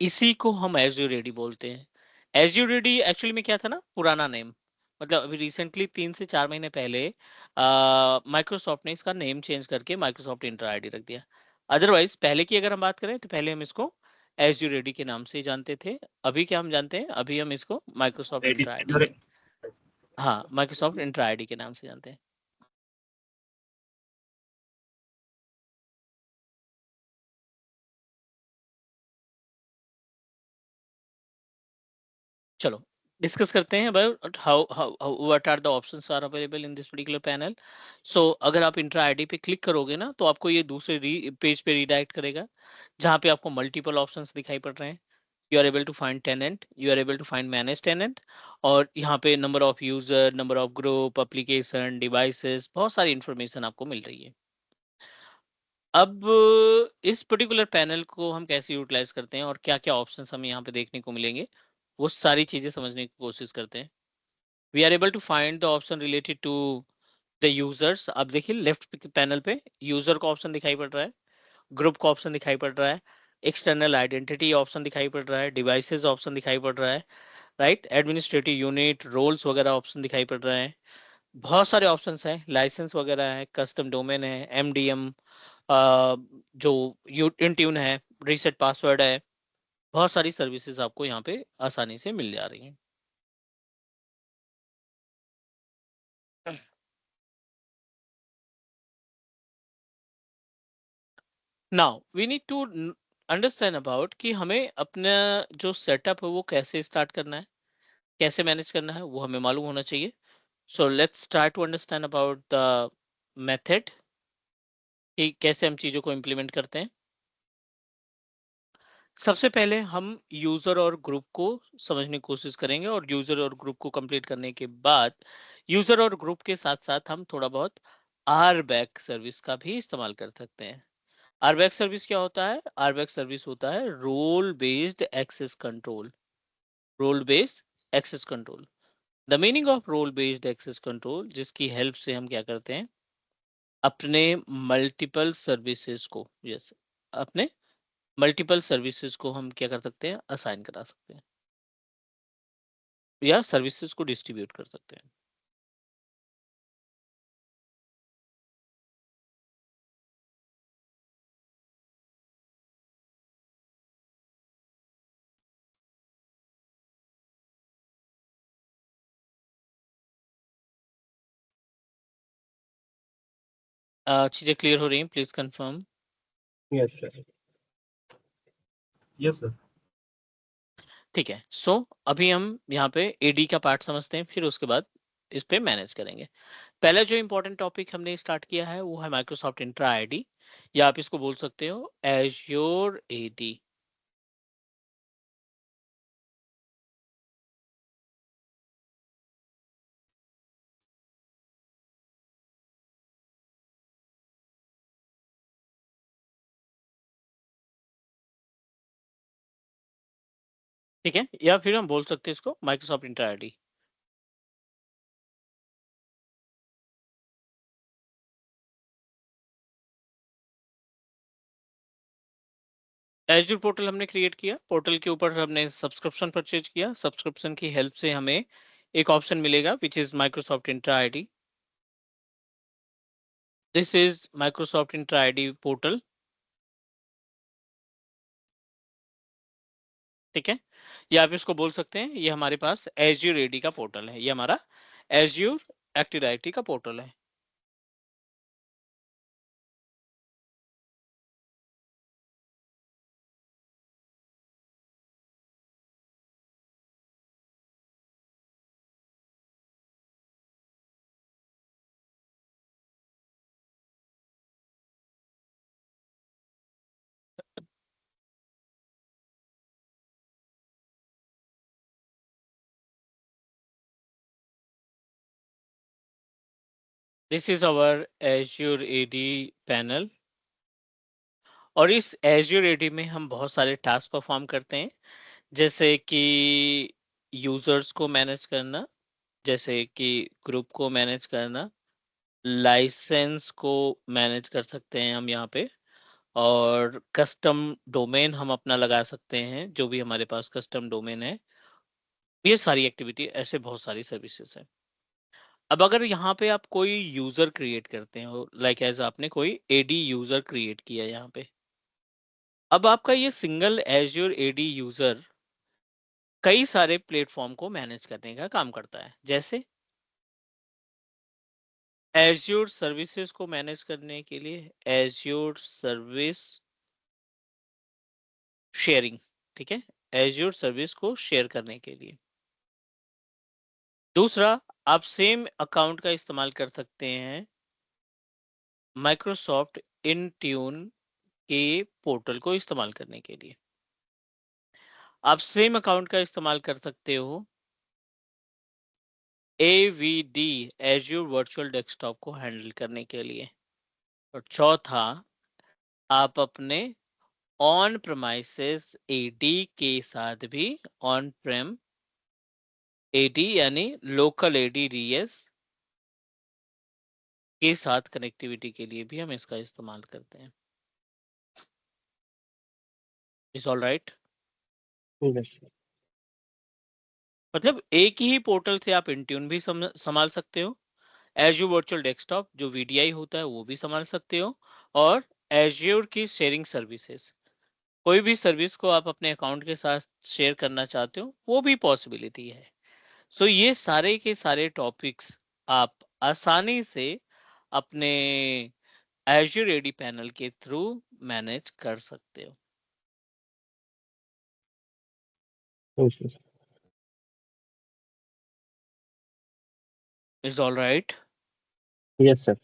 इसी को हम एज्योर एडी बोलते हैं। एज्योर एडी एक्चुअली में क्या था ना, पुराना नेम, मतलब अभी रिसेंटली 3 से 4 महीने पहले माइक्रोसॉफ्ट ने इसका नेम चेंज करके माइक्रोसॉफ्ट इंट्रा आईडी रख दिया। अदरवाइज पहले की अगर हम बात करें तो पहले हम इसको एज्योर एडी के नाम से ही जानते थे। अभी क्या हम जानते हैं, अभी हम इसको माइक्रोसॉफ्ट इंट्रा आईडी के, हाँ माइक्रोसॉफ्ट इंट्रा आईडी के नाम से जानते हैं। चलो डिस्कस करते हैं about how what are the options are available in this particular panel. So अगर आप इंट्रा आईडी पे क्लिक करोगे ना तो आपको ये दूसरे पेज पे रीडायरेक्ट करेगा जहाँ पे आपको मल्टीपल ऑप्शंस दिखाई पड़ रहे हैं। You are able to find tenant, you are able to find manage tenant, और यहाँ पे number of user, number of group, application, devices, बहुत सारी इंफॉर्मेशन आपको मिल रही है। अब इस पर्टिकुलर पैनल को हम कैसे यूटिलाइज करते हैं और क्या क्या ऑप्शंस हमें यहाँ पे देखने को मिलेंगे, वो सारी चीजें समझने की कोशिश करते हैं। We are able to find the option related to the users. अब देखिए लेफ्ट पैनल पे यूजर का ऑप्शन दिखाई पड़ रहा है, ग्रुप का ऑप्शन दिखाई पड़ रहा है, एक्सटर्नल आइडेंटिटी ऑप्शन दिखाई पड़ रहा है, डिवाइसेस ऑप्शन दिखाई पड़ रहा है, राइट, एडमिनिस्ट्रेटिव यूनिट, रोल्स वगैरह ऑप्शन दिखाई पड़ रहे हैं। बहुत सारे ऑप्शंस हैं, लाइसेंस वगैरह है, कस्टम डोमेन है, एमडीएम, जो इन ट्यून है, रीसेट पासवर्ड है, बहुत सारी सर्विसेज आपको यहाँ पे आसानी से मिल जा रही हैं। Now we need to understand about कि हमें अपना जो सेटअप है वो कैसे स्टार्ट करना है, कैसे मैनेज करना है, वो हमें मालूम होना चाहिए। So let's try to understand about the method कि कैसे हम चीज़ों को इम्प्लीमेंट करते हैं। सबसे पहले हम यूजर और ग्रुप को समझने की कोशिश करेंगे और यूजर और ग्रुप को कंप्लीट करने के बाद यूजर और ग्रुप के साथ साथ हम थोड़ा बहुत आर बैक सर्विस का भी इस्तेमाल कर सकते हैं। आर बैक सर्विस क्या होता है? आर बैक सर्विस होता है role based access control. Role based access control, the meaning of role based access control, जिसकी हेल्प से हम क्या करते हैं, अपने मल्टीपल सर्विसेज को, यस, अपने मल्टीपल सर्विसेज को हम क्या कर सकते हैं, असाइन करा सकते हैं या सर्विसेज को डिस्ट्रीब्यूट कर सकते हैं। चीजें क्लियर हो रही हैं? Please confirm. Yes sir. Yes sir. ठीक है। सो अभी हम यहाँ पे एडी का पार्ट समझते हैं, फिर उसके बाद इस पे मैनेज करेंगे। पहला जो इंपॉर्टेंट टॉपिक हमने स्टार्ट किया है वो है माइक्रोसॉफ्ट इंट्रा आईडी, या आप इसको बोल सकते हो एज्योर एडी। ठीक है, या फिर हम बोल सकते हैं इसको Microsoft Entra ID. Azure portal हमने क्रिएट किया, पोर्टल के ऊपर हमने सब्सक्रिप्शन परचेज किया, सब्सक्रिप्शन की हेल्प से हमें एक ऑप्शन मिलेगा which is Microsoft Entra ID. This is Microsoft Entra ID portal. ठीक है, या आप इसको बोल सकते हैं ये हमारे पास एज्योर एडी का पोर्टल है, ये हमारा एज्योर एक्टिव डायरेक्टरी का पोर्टल है। This is our Azure AD panel, और इस एज्योर एडी में हम बहुत सारे टास्क परफॉर्म करते हैं, जैसे कि यूजर्स को मैनेज करना, जैसे कि ग्रुप को मैनेज करना, लाइसेंस को मैनेज कर सकते हैं हम यहाँ पे, और कस्टम डोमेन हम अपना लगा सकते हैं, जो भी हमारे पास कस्टम डोमेन है। ये सारी एक्टिविटी, ऐसे बहुत सारी सर्विसेज हैं। अब अगर यहाँ पे आप कोई यूजर क्रिएट करते हो, लाइक एज आपने कोई एडी यूजर क्रिएट किया यहाँ पे, अब आपका ये सिंगल एज्योर एडी यूजर कई सारे प्लेटफॉर्म को मैनेज करने का काम करता है, जैसे एज्योर सर्विसेज को मैनेज करने के लिए एज्योर सर्विस शेयरिंग। ठीक है, एज्योर सर्विस को शेयर करने के लिए। दूसरा, आप सेम अकाउंट का इस्तेमाल कर सकते हैं माइक्रोसॉफ्ट इंट्यून के पोर्टल को इस्तेमाल करने के लिए। आप सेम अकाउंट का इस्तेमाल कर सकते हो एवीडी एज्योर वर्चुअल डेस्कटॉप को हैंडल करने के लिए। और चौथा, आप अपने ऑन प्रमाइसेस एडी के साथ भी, ऑन प्रेम एडी यानी लोकल एडी डीएस के साथ कनेक्टिविटी के लिए भी हम इसका इस्तेमाल करते हैं। Is all right? Yes sir. मतलब एक ही पोर्टल से आप इंट्यून भी संभाल सकते हो, एज्योर वर्चुअल डेस्कटॉप जो वीडीआई होता है वो भी संभाल सकते हो, और एज्योर की शेयरिंग सर्विसेज, कोई भी सर्विस को आप अपने अकाउंट के साथ शेयर करना चाहते हो वो भी पॉसिबिलिटी है। सो ये सारे के सारे टॉपिक्स आप आसानी से अपने एज्योर एडी पैनल के थ्रू मैनेज कर सकते हो। Yes is all right? Sir.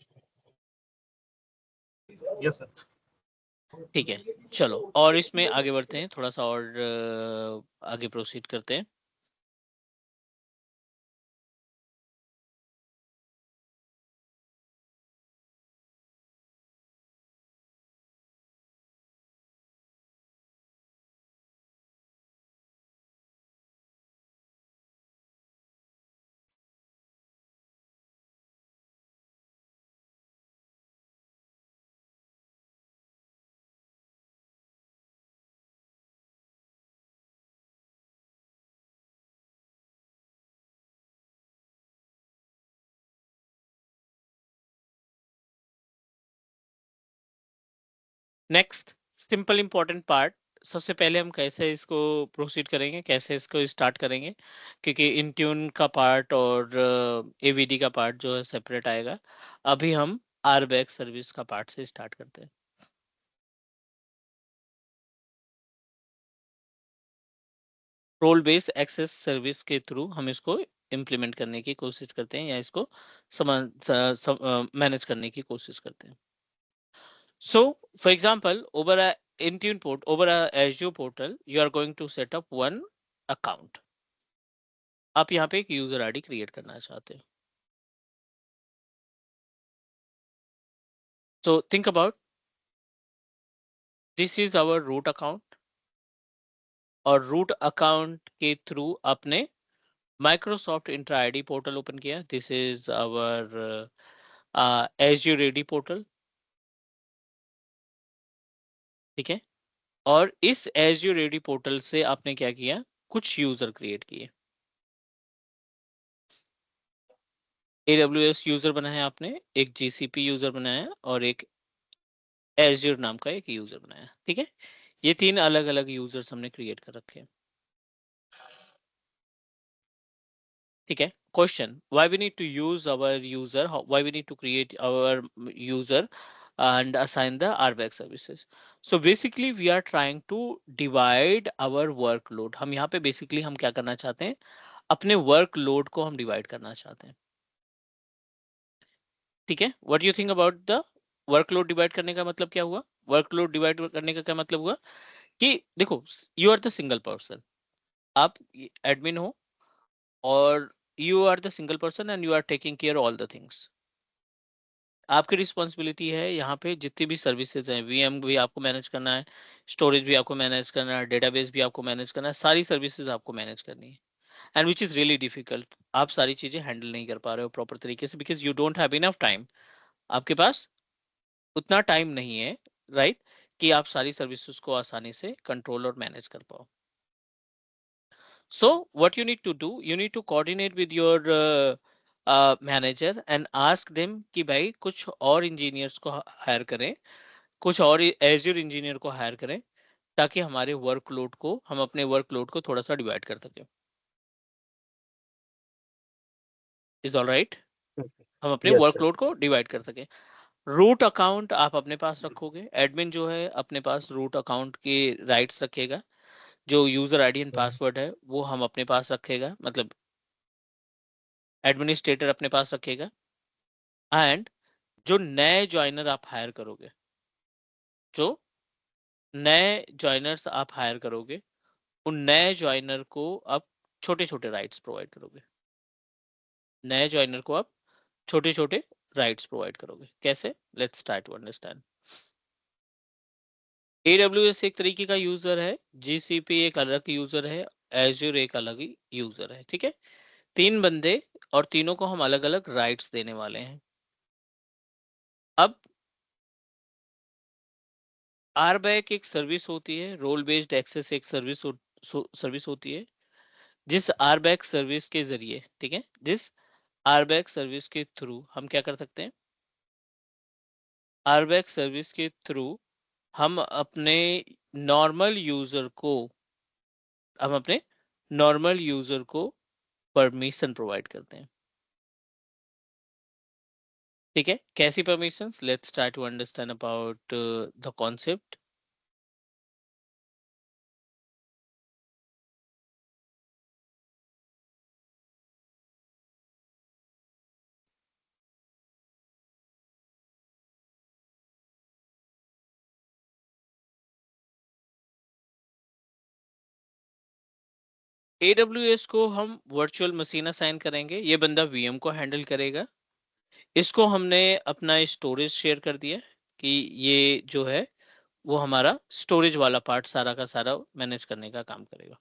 Yes sir. ठीक है, चलो और इसमें आगे बढ़ते हैं, थोड़ा सा और आगे प्रोसीड करते हैं। नेक्स्ट सिंपल इंपॉर्टेंट पार्ट, सबसे पहले हम कैसे इसको प्रोसीड करेंगे, कैसे इसको स्टार्ट करेंगे, क्योंकि इंट्यून का पार्ट और एवीडी का पार्ट जो है सेपरेट आएगा। अभी हम RBAC सर्विस का पार्ट से स्टार्ट करते हैं। रोल बेस्ड एक्सेस सर्विस के थ्रू हम इसको इम्प्लीमेंट करने की कोशिश करते हैं या इसको मैनेज करने की कोशिश करते हैं। So, for example, over a Intune port, over a Azure portal, you are going to set up one account. आप यहाँ पे एक यूजर आईडी क्रिएट करना चाहते हैं। So think about this is our root account और root account के through आपने Microsoft Intra ID portal open किया। This is our Azure AD portal, ठीक है। और इस Azure AD पोर्टल से आपने क्या किया, कुछ यूजर क्रिएट किए। AWS यूजर बनाया आपने, एक GCP यूजर बनाया और एक Azure नाम का एक यूजर बनाया, ठीक है। ये तीन अलग अलग यूजर्स हमने क्रिएट कर रखे हैं, ठीक है। Question, why we need to use our user, why we need to create our user and assign the RBAC services. So basically we are trying to divide our workload. हम यहाँ पे basically हम क्या करना चाहते हैं, अपने workload को हम divide करना चाहते हैं, ठीक है। What do you think about the workload divide करने का मतलब क्या हुआ? वर्कलोड डिवाइड करने का क्या मतलब हुआ कि देखो, you are the single person, आप एडमिन हो और you are the single person and you are taking care all the things. आपकी रिस्पॉन्सिबिलिटी है यहाँ पे जितनी भी सर्विसेज हैं, वीएम भी आपको मैनेज करना है, स्टोरेज भी आपको मैनेज करना है, डेटाबेस भी आपको मैनेज करना है, सारी सर्विसेज आपको मैनेज करनी है। And which is really difficult, आप सारी चीजें हैंडल नहीं कर पा रहे हो प्रॉपर तरीके से because you don't have enough time. आपके पास उतना टाइम नहीं है, राइट, कि आप सारी सर्विसेज को आसानी से कंट्रोल और मैनेज कर पाओ। So what you need to do, you need to coordinate with your manager and ask them कि भाई कुछ और इंजीनियर्स को हायर करें, कुछ और एज्योर इंजीनियर को हायर करें ताकि हमारे वर्कलोड को, हम अपने वर्कलोड को थोड़ा सा डिवाइड कर सकें। इज ऑल राइट, हम अपने Yes, sir. वर्कलोड को डिवाइड कर सकें। रूट अकाउंट आप अपने पास रखोगे, एडमिन जो है अपने पास रूट अकाउंट के राइट्स रखेगा, जो यूजर आईडी एंड पासवर्ड है वो हम अपने पास रखेगा, मतलब एडमिनिस्ट्रेटर अपने पास रखेगा। एंड जो नए ज्वाइनर आप हायर करोगे, जो नए ज्वाइनर्स आप हायर करोगे, उन नए ज्वाइनर को आप छोटे छोटे राइट्स प्रोवाइड करोगे। नए ज्वाइनर को आप छोटे छोटे राइट्स प्रोवाइड करोगे। कैसे? Let's start to understand. AWS एक तरीके का यूजर है, GCP एक अलग यूजर है, Azure एक अलग ही यूजर है, ठीक है। तीन बंदे और तीनों को हम अलग अलग राइट्स देने वाले हैं। अब RBAC एक सर्विस होती है, रोल बेस्ड एक्सेस एक सर्विस होती है, जिस RBAC सर्विस के जरिए, ठीक है, जिस RBAC सर्विस के थ्रू हम क्या कर सकते हैं, RBAC सर्विस के थ्रू हम अपने नॉर्मल यूजर को, हम अपने नॉर्मल यूजर को परमिशन प्रोवाइड करते हैं, ठीक है। कैसी permissions? Let's try to understand about the concept. AWS को हम वर्चुअल मशीन असाइन करेंगे, ये बंदा VM को हैंडल करेगा। इसको हमने अपना स्टोरेज शेयर कर दिया कि ये जो है वो हमारा स्टोरेज वाला पार्ट सारा का सारा मैनेज करने का काम करेगा,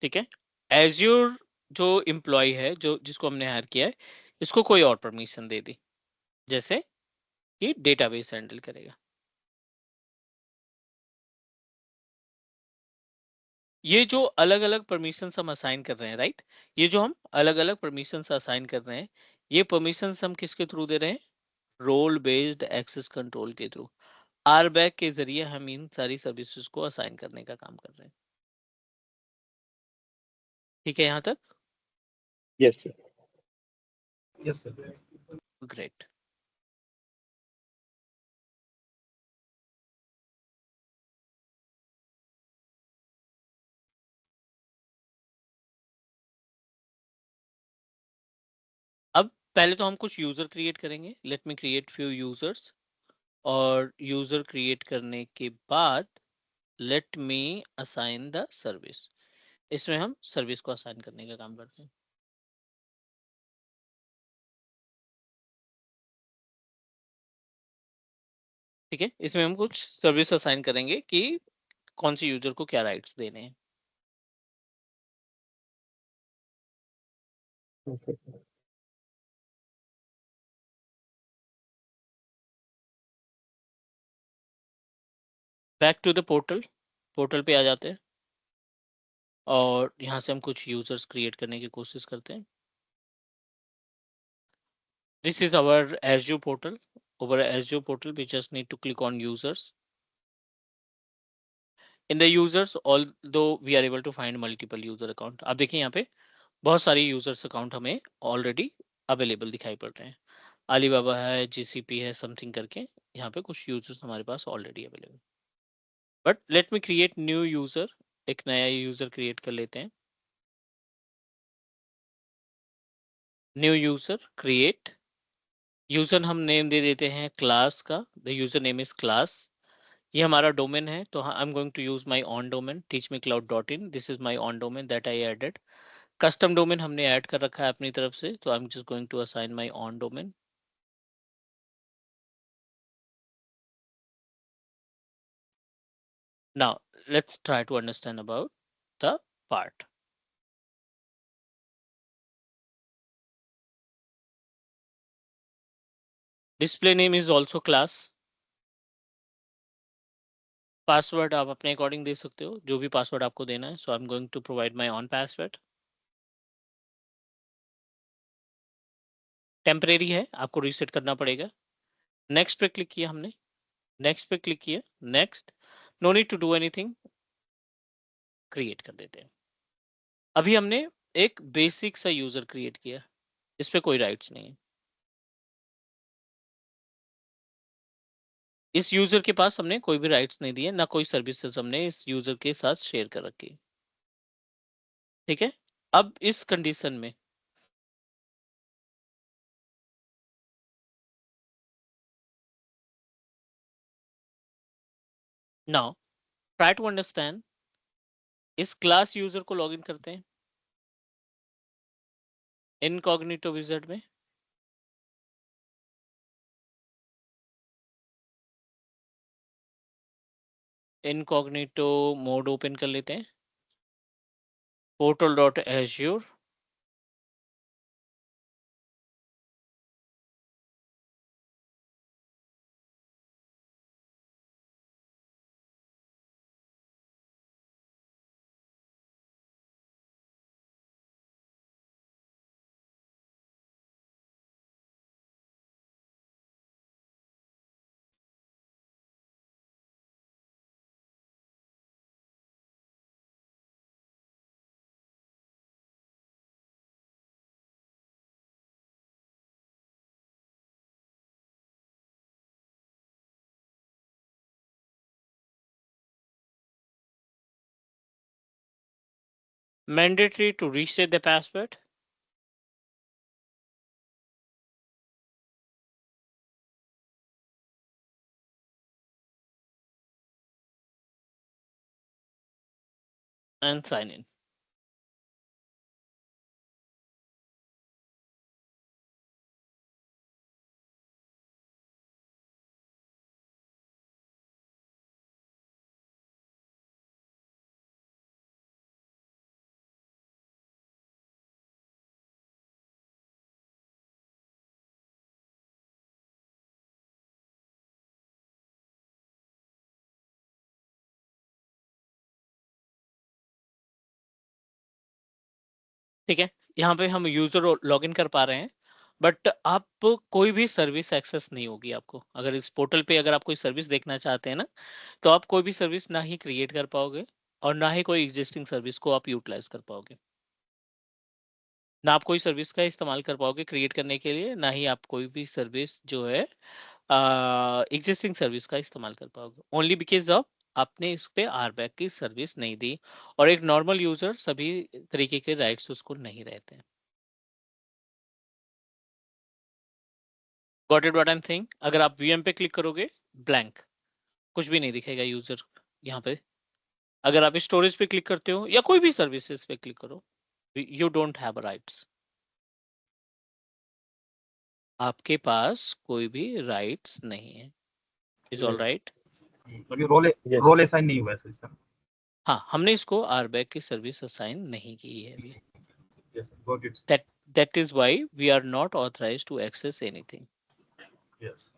ठीक है। एज्योर जो एम्प्लॉय है, जो जिसको हमने हायर किया है, इसको कोई और परमिशन दे दी, जैसे कि डेटाबेस हैंडल करेगा। ये जो अलग अलग परमिशंस हम असाइन कर रहे हैं, राइट, ये जो हम अलग अलग परमिशंस असाइन कर रहे हैं, ये परमिशंस हम किसके थ्रू दे रहे हैं? रोल बेस्ड एक्सेस कंट्रोल के थ्रू, RBAC के जरिए हम इन सारी सर्विसेज को असाइन करने का काम कर रहे हैं, ठीक है यहाँ तक? Yes, sir. Yes, sir. Great. अब पहले तो हम कुछ यूजर क्रिएट करेंगे. Late me create few users. और यूजर क्रिएट करने के बाद let me assign the service. इसमें हम सर्विस को असाइन करने का काम करते हैं. ठीक है, इसमें हम कुछ सर्विस असाइन करेंगे कि कौन सी यूजर को क्या राइट्स देने हैं. Okay. Back to the portal. Portal पे आ जाते हैं और यहाँ से हम कुछ यूजर्स क्रिएट करने की कोशिश करते हैं. This is our Azure portal. Over Azure portal, we just need to click on users. In the users, although we are able to find multiple user account. आप देखिए यहाँ पे बहुत सारी यूजर्स अकाउंट हमें ऑलरेडी अवेलेबल दिखाई पड़ रहे हैं. अलीबाबा है, जीसीपी है, समथिंग करके यहाँ पे कुछ यूजर्स हमारे पास already available. But let me create new user. एक नया यूजर क्रिएट कर लेते हैं. New user create. यूजर हम नेम दे देते हैं क्लास का. The user name is class. ये हमारा डोमेन है तो I am going to use my own domain teachmecloud.in. This is my own domain that I added. Custom domain हमने ऐड कर रखा है अपनी तरफ से तो I am just going to assign my own domain. Now let's try to understand about the part. Display name is also class. Password आप अपने अकॉर्डिंग दे सकते हो, जो भी पासवर्ड आपको देना है. So I am going to provide my own password. Temporary है, आपको रीसेट करना पड़ेगा. नेक्स्ट पे क्लिक किया हमने. नेक्स्ट पे क्लिक किया. Next. No need to do anything. Create कर देते हैं. अभी हमने एक बेसिक सा यूजर क्रिएट किया. इस पे कोई राइट्स नहीं है. इस यूजर के पास हमने कोई भी राइट्स नहीं दिए, ना कोई सर्विसेज हमने इस यूजर के साथ शेयर कर रखी. ठीक है. अब इस कंडीशन में नाउ ट्राई टू अंडरस्टैंड. इस क्लास यूजर को लॉगिन करते हैं इनकॉग्निटो विजार्ड में. इनकॉग्निटो मोड ओपन कर लेते हैं. portal.azure. Mandatory to reset the password. And sign in. ठीक है. यहाँ पे हम यूजर लॉगिन कर पा रहे हैं. बट आप कोई भी सर्विस एक्सेस नहीं होगी आपको. अगर इस पोर्टल पे अगर आप कोई सर्विस देखना चाहते हैं ना, तो आप कोई भी सर्विस ना ही क्रिएट कर पाओगे और ना ही कोई एग्जिस्टिंग सर्विस को आप यूटिलाइज कर पाओगे. ना आप कोई सर्विस का इस्तेमाल कर पाओगे क्रिएट करने के लिए, ना ही आप कोई भी सर्विस जो है एग्जिस्टिंग सर्विस का इस्तेमाल कर पाओगे, ओनली बिकॉज ऑफ आपने इस पे आरबैक की सर्विस नहीं दी, और एक नॉर्मल यूजर सभी तरीके के राइट्स उसको नहीं रहते हैं। Got it what I am saying? अगर आप वीएम पे क्लिक करोगे, ब्लैंक, कुछ भी नहीं दिखेगा यूजर यहाँ पे। अगर आप स्टोरेज पे क्लिक करते हो या कोई भी सर्विसेज पे क्लिक करो, यू डोंट हैव राइट्स, आपके पास कोई भी राइट्स नहीं है। Is all right? अभी रोल Yes. रोल असाइन नहीं हुआ है सिस्टम। हाँ, हमने इसको आरबैक की सर्विस असाइन नहीं की है अभी। Yes, got it. That is why we are not authorized to access anything. Yes.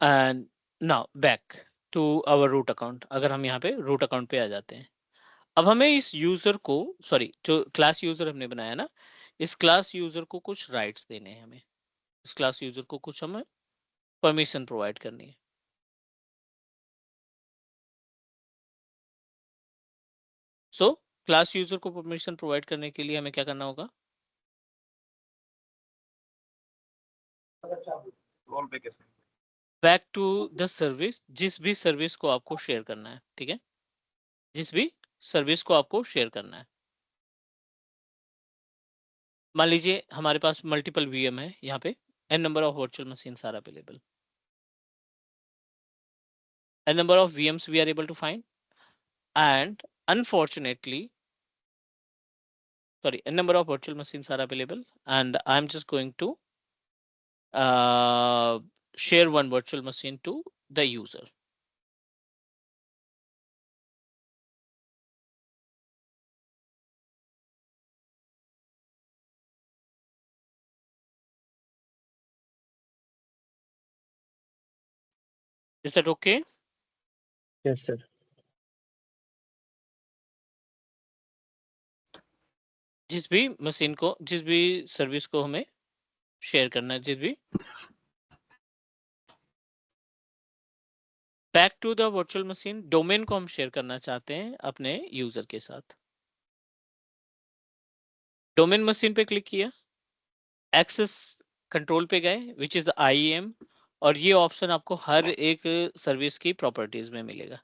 And now back to our root account. अगर हम यहाँ पे root account पे आ जाते हैं, अब हमें इस यूजर को, सॉरी, जो क्लास यूजर हमने बनाया ना, इस क्लास यूजर को कुछ राइट्स देने हैं हमें, इस क्लास यूजर को कुछ हमें परमिशन प्रोवाइड करनी है। सो क्लास यूजर को परमिशन प्रोवाइड करने के लिए हमें क्या करना होगा? रोल पे कैसे? बैक टू द सर्विस, जिस भी सर्विस को आपको शेयर करना है, ठीक है, जिस भी सर्विस को आपको शेयर करना है। मान लीजिए हमारे पास मल्टीपल वीएम है, यहाँ पे n number of virtual machines are available, n number of VMs we are able to find, and unfortunately, sorry, n number of virtual machines are available, and I'm just going to share one virtual machine to the user. Is that okay? Yes, sir. जिस भी machine को, जिस भी service को हमें share करना है, जिस भी, back to the virtual machine, domain को हम शेयर करना चाहते हैं अपने यूजर के साथ। डोमेन मशीन पे क्लिक किया, एक्सेस कंट्रोल पे गए, विच इज IAM, और ये ऑप्शन आपको हर एक सर्विस की प्रॉपर्टीज में मिलेगा।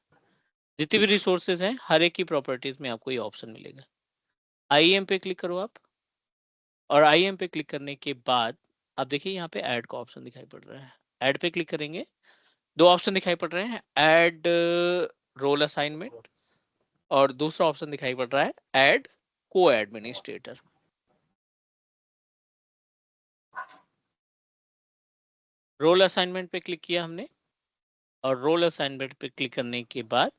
जितनी भी रिसोर्सेज हैं, हर एक की प्रॉपर्टीज में आपको ये ऑप्शन मिलेगा। IAM पे क्लिक करो आप, और IAM पे क्लिक करने के बाद आप देखिए यहाँ पे ऐड का ऑप्शन दिखाई पड़ रहा है। ऐड पे क्लिक करेंगे, दो ऑप्शन दिखाई पड़ रहे हैं, ऐड रोल असाइनमेंट, और दूसरा ऑप्शन दिखाई पड़ रहा है ऐड को एडमिनिस्ट्रेटर। रोल असाइनमेंट पे क्लिक किया हमने, और रोल असाइनमेंट पे क्लिक करने के बाद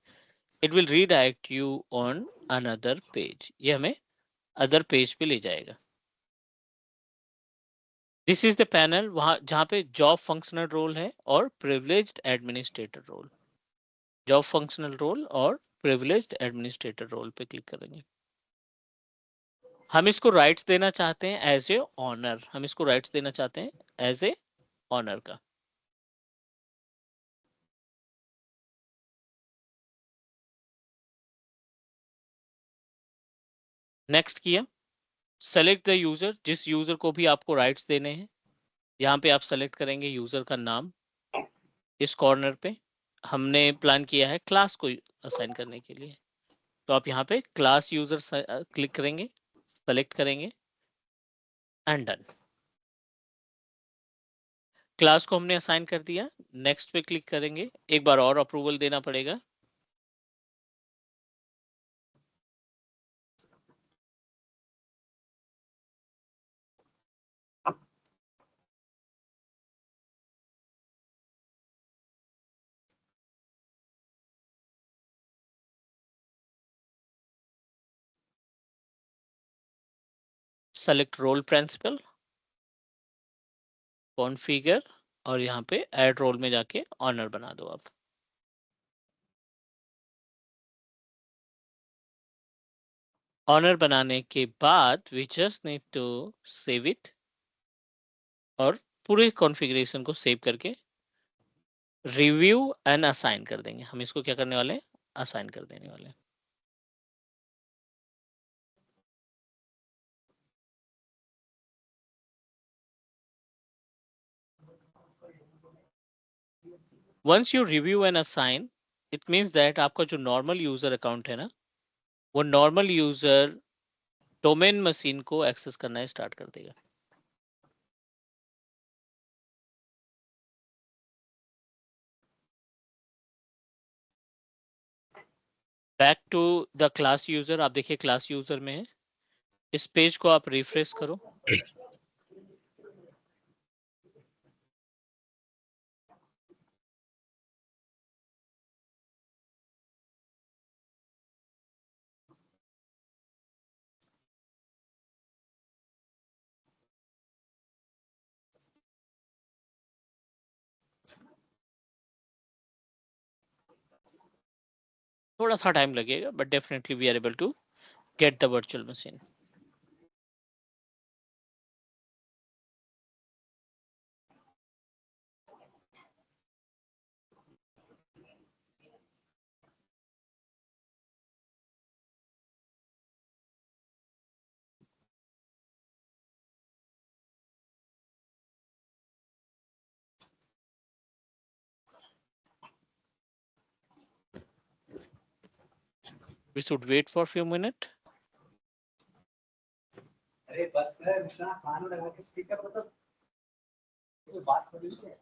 it will redirect you on another page, ये हमें अदर पेज पे ले जाएगा। दिस इज द पैनल, वहां जहां पे जॉब फंक्शनल रोल है और privileged administrator role. Job functional role और प्रिविलेज्ड एडमिनिस्ट्रेटर रोल पे क्लिक करेंगे। हम इसको राइट्स देना चाहते हैं एज ए ऑनर, हम इसको राइट्स देना चाहते हैं एज ए ऑनर का। नेक्स्ट किया, सेलेक्ट द यूजर, जिस यूजर को भी आपको राइट्स देने हैं, यहाँ पे आप सेलेक्ट करेंगे यूजर का नाम। इस कॉर्नर पे हमने प्लान किया है क्लास को असाइन करने के लिए, तो आप यहाँ पे क्लास यूजर क्लिक करेंगे, सेलेक्ट करेंगे, एंड डन। क्लास को हमने असाइन कर दिया, नेक्स्ट पे क्लिक करेंगे, एक बार और अप्रूवल देना पड़ेगा। सेलेक्ट रोल प्रिंसिपल, कॉन्फ़िगर, और यहाँ पे ऐड रोल में जाके ऑनर बना दो आप। ऑनर बनाने के बाद we just need to save it और पूरे कॉन्फ़िगरेशन को सेव करके रिव्यू एंड असाइन कर देंगे। हम इसको क्या करने वाले हैं, असाइन कर देने वाले हैं। Once you review and assign it means that आपका जो नॉर्मल यूजर अकाउंट है ना, वो नॉर्मल यूजर डोमेन मशीन को एक्सेस करना स्टार्ट कर देगा। Back to the class user, आप देखिए क्लास यूजर में है। इस पेज को आप रिफ्रेश करो। थोड़ा सा टाइम लगेगा but definitely we are able to get the virtual machine. We should wait for a few minutes. अरे बस सर इतना कान लगा के स्पीकर मतलब ये बात हो रही है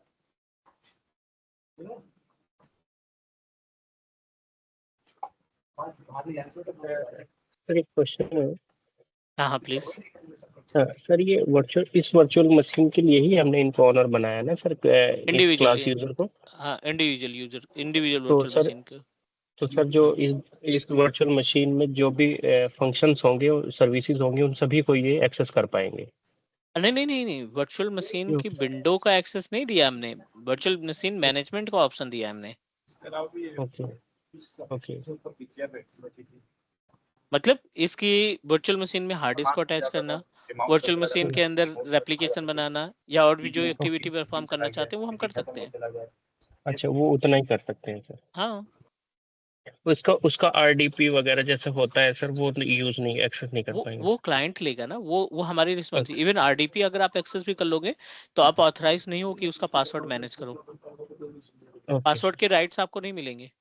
बस भाभी आंसर तो सर एक क्वेश्चन है। हाँ प्लीज। सर ये इस वर्चुअल मशीन के लिए ही हमने इनको ऑनर बनाया ना सर, एक इंडिविजुअल क्लास यूजर को। हाँ इंडिविजुअल तो वर्चुअल सर मशीन को। तो सर जो इस वर्चुअल मशीन में जो भी फंक्शंस होंगे और सर्विसेज होंगे उन सभी को ये एक्सेस कर पाएंगे। नहीं, वर्चुअल मशीन की विंडो का एक्सेस नहीं दिया हमने, वर्चुअल मशीन मैनेजमेंट का ऑप्शन दिया हमने। ओके ओके मतलब इसकी वर्चुअल मशीन में हार्ड डिस्क को अटैच करना, वर्चुअल मशीन के अंदर रेप्लिकेशन बनाना या और भी जो एक्टिविटी परफॉर्म करना चाहते हैं वो हम कर सकते हैं। अच्छा, वो उतना ही कर सकते हैं सर। हाँ उसका आरडीपी वगैरह जैसे होता है सर, वो यूज नहीं, एक्सेस नहीं कर पाएंगे। वो क्लाइंट लेगा ना, वो हमारी रिस्पॉन्सिबिलिटी। इवन आरडीपी अगर आप एक्सेस भी कर लोगे तो आप ऑथराइज नहीं हो कि उसका पासवर्ड मैनेज करो। Okay password sir. के राइट्स आपको नहीं मिलेंगे।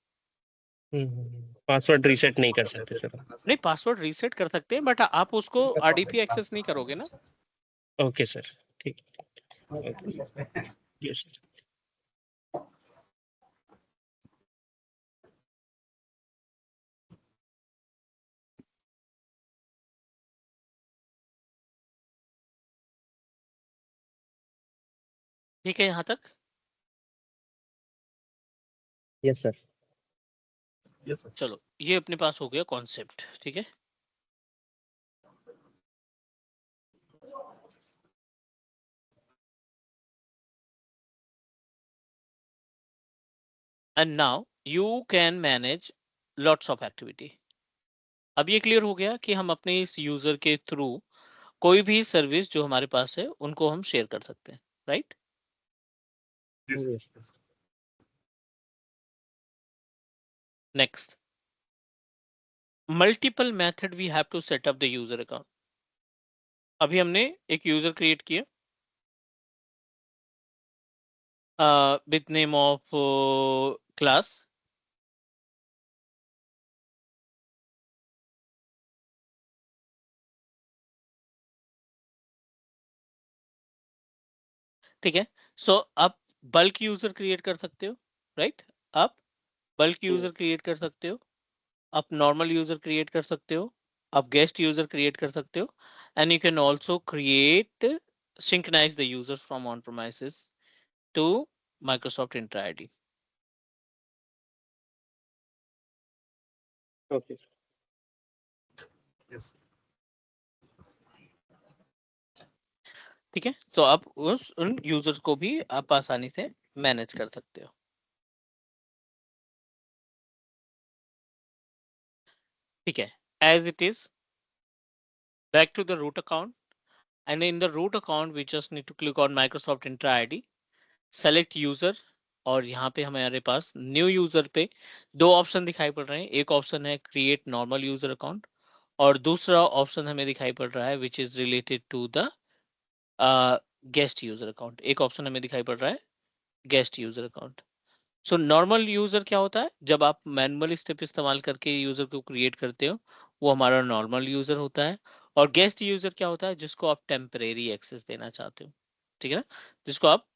पासवर्ड रीसेट नहीं कर सकते सर। नहीं, पासवर्ड रीसेट कर सकते हैं बट आप उसको आरडीपी एक्सेस नहीं करोगे ना। ओके सर, ठीक। यस। ठीक है यहाँ तक। Yes sir. चलो ये अपने पास हो गया कॉन्सेप्ट, ठीक है। And now you can manage lots of activity. अब ये क्लियर हो गया कि हम अपने इस यूजर के थ्रू कोई भी सर्विस जो हमारे पास है उनको हम शेयर कर सकते हैं, right. Next, multiple method we have to set up the user account. अभी हमने एक यूजर क्रिएट किया विद नेम ऑफ क्लास। ठीक है, सो आप बल्क यूजर क्रिएट कर सकते हो, राइट। आप बल्क यूजर क्रिएट कर सकते हो, आप नॉर्मल यूजर क्रिएट कर सकते हो, आप गेस्ट यूजर क्रिएट कर सकते हो, and you can also create synchronize the users from on premises to Microsoft Intra ID. Okay. Yes. ठीक है, तो आप उन यूजर को भी आप आसानी से मैनेज कर सकते हो। ठीक है, as it is back to the root account, and in the root account we just need to click on Microsoft Entra ID, select user, और यहाँ पे हमारे पास न्यू यूजर पे दो ऑप्शन दिखाई पड़ रहे हैं। एक ऑप्शन है क्रिएट नॉर्मल यूजर अकाउंट, और दूसरा ऑप्शन हमें दिखाई पड़ रहा है which is related to the guest user account. एक ऑप्शन हमें दिखाई पड़ रहा है guest user account. So normal user क्या होता है, जब आप मैनुअल स्टेप इस्तेमाल करके यूजर को क्रिएट करते हो वो हमारा नॉर्मल यूजर होता है। और गेस्ट यूजर क्या होता है, जिसको आप टेम्परेरी एक्सेस देना चाहते हो, ठीक है ना, जिसको आप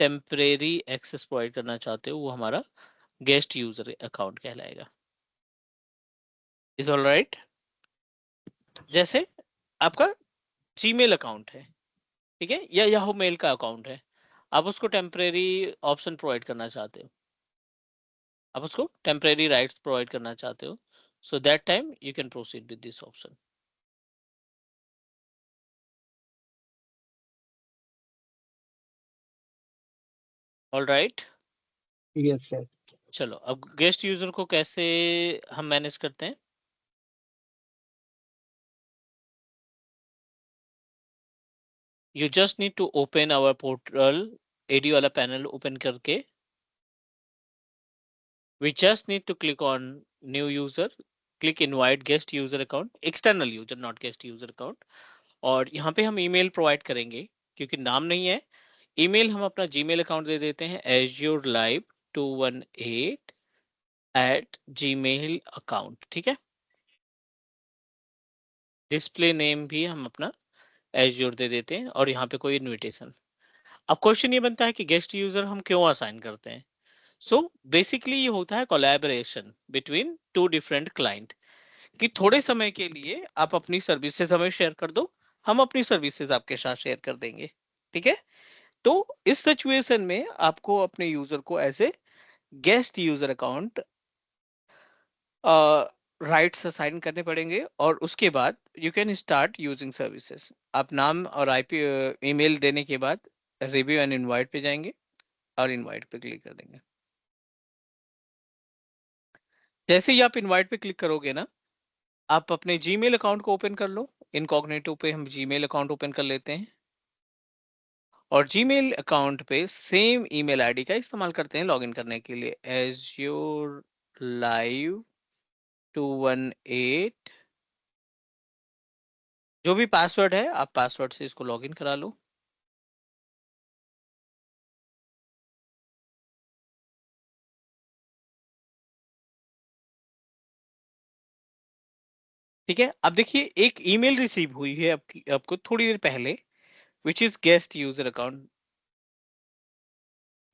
टेम्परेरी एक्सेस प्रोवाइड करना चाहते हो वो हमारा गेस्ट यूजर अकाउंट कहलाएगा। Is all right. जैसे आपका जीमेल अकाउंट है, ठीक है, या याहू मेल का अकाउंट है, आप उसको टेम्परेरी ऑप्शन प्रोवाइड करना चाहते हो, आप उसको टेम्परेरी राइट्स प्रोवाइड करना चाहते हो, so that time you can proceed with this option. All right. Yes sir. चलो अब गेस्ट यूजर को कैसे हम मैनेज करते हैं। You just need to open our portal, AD वाला पैनल ओपन करके we just need to click on new user, click invite guest user account, external user not guest user account, और यहाँ पे हम ईमेल प्रोवाइड करेंगे, क्योंकि नाम नहीं है ईमेल, हम अपना जीमेल अकाउंट दे देते हैं azurelive218 @gmail अकाउंट। ठीक है, डिस्प्ले नेम भी हम अपना एज्योर दे देते हैं, और यहाँ पे कोई इनविटेशन। अब क्वेश्चन ये बनता है कि गेस्ट यूजर हम क्यों असाइन करते हैं। सो बेसिकली ये होता है collaboration between two different client, कि थोड़े समय के लिए आप अपनी सर्विसेज हमें शेयर कर दो, हम अपनी सर्विसेज आपके साथ शेयर कर देंगे। ठीक है, तो इस सिचुएशन में आपको अपने यूजर को as a guest user account rights assign करने पड़ेंगे, और उसके बाद you can start using services. आप नाम और आईपी ईमेल देने के बाद रिव्यू एंड इनवाइट पे जाएंगे और इनवाइट पे क्लिक कर देंगे। जैसे ही आप इनवाइट पे क्लिक करोगे ना, आप अपने जीमेल अकाउंट को ओपन कर लो। इनकॉग्निटो पे हम जीमेल अकाउंट ओपन कर लेते हैं, और जीमेल अकाउंट पे सेम ईमेल आईडी का इस्तेमाल करते हैं लॉगिन करने के लिए, azurelive218। जो भी पासवर्ड है आप पासवर्ड से इसको लॉगिन करा लो। ठीक है, अब देखिए एक ईमेल रिसीव हुई है आपको थोड़ी देर पहले, which is guest user account.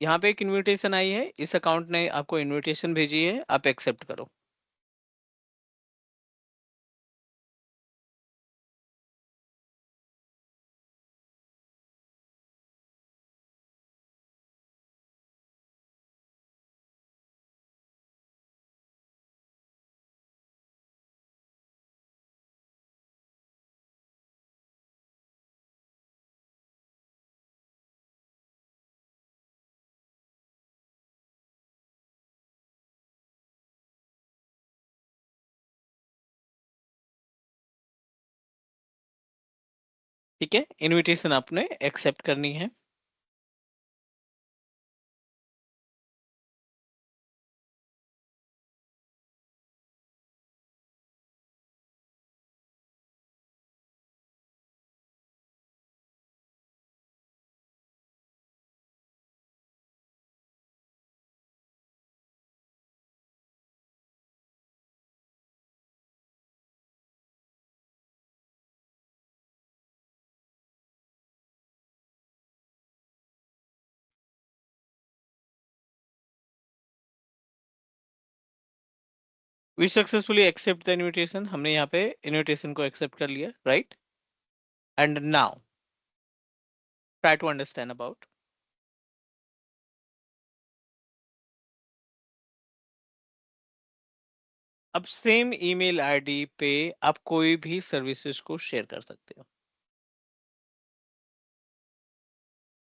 यहाँ पे एक इनविटेशन आई है, इस अकाउंट ने आपको इनविटेशन भेजी है, आप एक्सेप्ट करो। ठीक है, इनविटेशन आपने एक्सेप्ट करनी है। We successfully accept the invitation, हमने यहाँ पे इनविटेशन को एक्सेप्ट कर लिया, right. And now try to understand about. अब सेम ईमेल आईडी पे आप कोई भी सर्विसेज को शेयर कर सकते हो।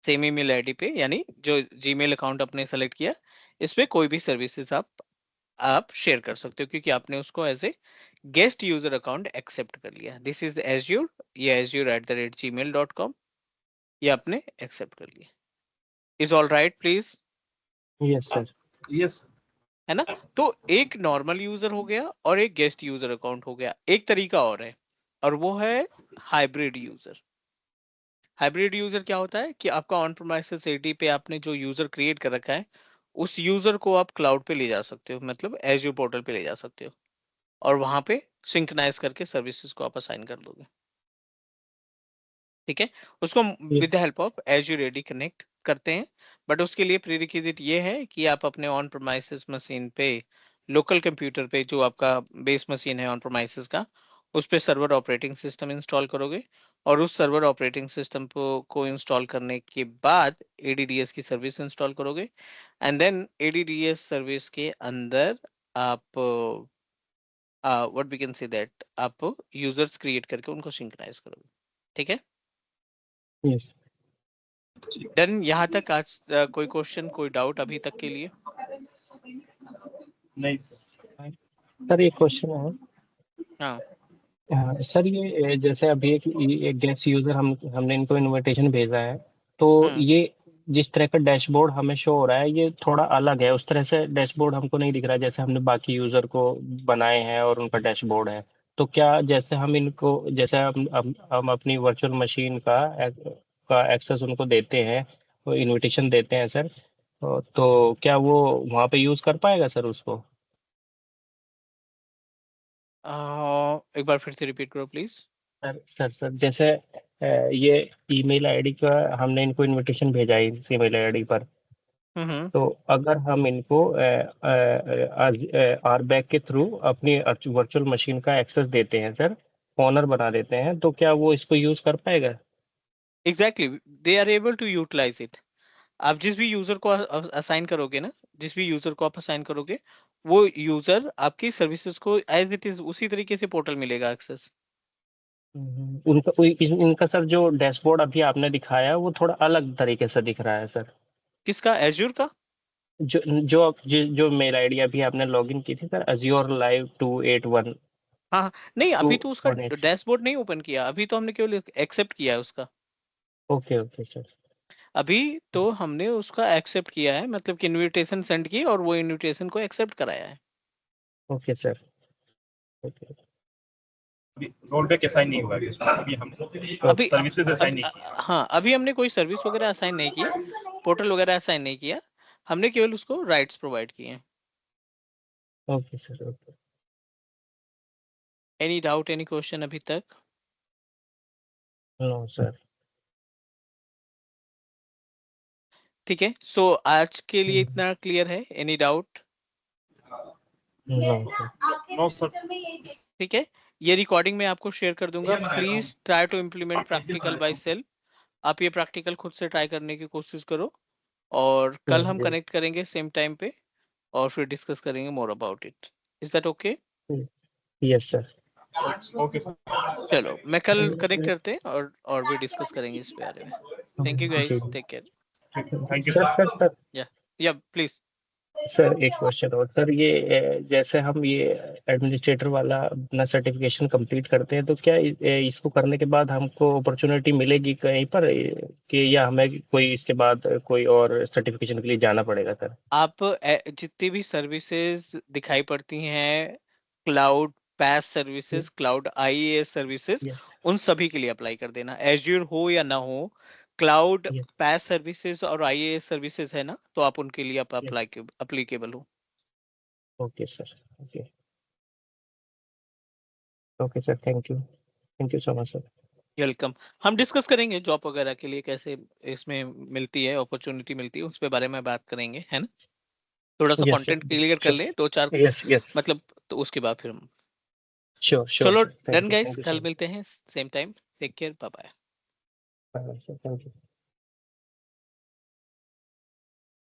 सेम ईमेल आईडी पे, यानी जो जीमेल अकाउंट आपने सेलेक्ट किया इस पे कोई भी सर्विसेज आप शेयर कर सकते हो, क्योंकि आपने उसको as a guest user account accept कर लिया। दिस इज एज्योर, ये azure@gmail.com, ये आपने एक्सेप्ट कर लिया। Is all right please? Yes sir. Yes है ना? तो एक नॉर्मल यूजर हो गया और एक गेस्ट यूजर अकाउंट हो गया। एक तरीका और है, और वो है हाइब्रिड यूजर। हाइब्रिड यूजर क्या होता है कि आपका ऑन प्रेमाइसेस एडी पे आपने जो यूजर क्रिएट कर रखा है, उस यूजर को आप क्लाउड पे ले जा सकते हो, मतलब एज्योर पोर्टल पे ले जा सकते हो, और वहां पे सिंक्रोनाइज करके सर्विसेज को आप असाइन कर दोगे। ठीक है, उसको with the help of Azure AD connect करते हैं, बट उसके लिए प्रीरिक्विजिट ये है कि आप अपने ऑन प्रेमाइसेस मशीन पे, लोकल कंप्यूटर पे, जो आपका बेस मशीन है ऑन प्रेमाइसेस का, उस पे सर्वर ऑपरेटिंग सिस्टम इंस्टॉल करोगे, और उस सर्वर ऑपरेटिंग सिस्टम को इंस्टॉल करने के बाद एडीडीएस की सर्विस इंस्टॉल करोगे, एंड देन एडीडीएस सर्विस के अंदर आप what we can say that आप यूजर्स क्रिएट करके उनको सिंक्रोनाइज करोगे। ठीक है, यस डन? यहाँ तक आज कोई क्वेश्चन, कोई डाउट अभी तक के लिए? नहीं सर। सर एक क्वेश्चन है। हाँ सर ये जैसे अभी एक गेस्ट यूजर हमने इनको इनविटेशन भेजा है, तो ये जिस तरह का डैशबोर्ड हमें शो हो रहा है ये थोड़ा अलग है, उस तरह से डैशबोर्ड हमको नहीं दिख रहा है जैसे हमने बाकी यूजर को बनाए हैं और उनका डैशबोर्ड है। तो क्या जैसे हम इनको, जैसे हम अपनी वर्चुअल मशीन का एक्सेस उनको देते हैं, इनविटेशन देते हैं सर, तो क्या वो वहाँ पे यूज कर पाएगा सर उसको? एक बार फिर से रिपीट करो प्लीज। सर जैसे ये ईमेल आईडी का हमने इनको इनविटेशन भेजा है इस ईमेल आईडी पर, तो अगर हम इनको आरबैक के थ्रू अपनी वर्चुअल मशीन का एक्सेस देते हैं सर, ओनर बना देते हैं, तो क्या वो इसको यूज कर पाएगा? Exactly, they are able to utilize it. आप जिस भी यूजर को असाइन करोगे ना, जिस भी यूजर को आप असाइन करोगे, वो यूजर आपकी सर्विसेज को एज इट इज उसी तरीके से पोर्टल मिलेगा एक्सेस। इनका सर जो डैशबोर्ड अभी आपने दिखाया वो थोड़ा अलग तरीके से दिख रहा है सर। किसका? एज्योर का? जो मेल आईडी अभी आपने लॉगिन की थी सर, अज्योर लाइव 281। हाँ हाँ, नहीं अभी तो उसका 218। डैशबोर्ड नहीं ओपन किया, अभी तो हमने केवल एक्सेप्ट किया है उसका। Okay okay sir. अभी तो हमने उसका एक्सेप्ट किया है, मतलब कि इनविटेशन सेंड की और वो इनविटेशन को एक्सेप्ट कराया है। Okay sir. ओके अभी रोल बैक असाइन नहीं हुआ है उसमें, अभी हम अभी सर्विसेज असाइन नहीं किया। हाँ, अभी हमने कोई सर्विस वगैरह असाइन नहीं किया, पोर्टल वगैरह असाइन नहीं किया, हमने केवल उसको राइट्स प्रोवाइड किए हैं। Okay sir. Okay any doubt, any question अभी तक? No sir. ठीक है, सो आज के लिए इतना क्लियर है? Any doubt? No sir. ठीक है, ये रिकॉर्डिंग मैं आपको शेयर कर दूंगा। Please try to implement practical by self. आप ये प्रैक्टिकल खुद से ट्राई करने की कोशिश करो, और कल हम कनेक्ट करेंगे सेम टाइम पे, और फिर डिस्कस करेंगे more about it. Is that okay? Yes sir. Okay sir. चलो, मैं कल कनेक्ट करते हैं और भी डिस्कस करेंगे इस बारे में। Thank you guys, take care. Thank you sir sir. Sir sir या प्लीज। सर एक क्वेश्चन और सर, ये जैसे हम ये एडमिनिस्ट्रेटर वाला अपना सर्टिफिकेशन कंप्लीट करते हैं, तो क्या इसको करने के बाद हमको अपॉर्चुनिटी मिलेगी कहीं पर, कि या हमें कोई इसके बाद कोई और सर्टिफिकेशन के लिए जाना पड़ेगा सर? आप जितनी भी सर्विसेज दिखाई पड़ती हैं, क्लाउड पैस services, cloud IAS services, yes उन सभी के लिए अप्लाई कर देना, एज्योर हो या ना हो। क्लाउड यस पैस सर्विसेज और आईएएस सर्विसेज है ना, तो आप उनके लिए आप यस। अप्लीकेबल हो। Okay sir. Okay okay sir, thank you so much sir. Welcome. हम डिस्कस करेंगे जॉब वगैरह के लिए कैसे इसमें मिलती है, अपॉर्चुनिटी मिलती है, उस पे बारे में बात करेंगे, है ना? थोड़ा सा यस कंटेंट सर। क्लियर कर लें, दो चार, यस यस। मतलब, तो उसके बाद फिर हम। श्योर श्योर चलो sir, done guys, thank you कल सर। मिलते हैं same time. Take care, bye bye. Bye sir, thank you.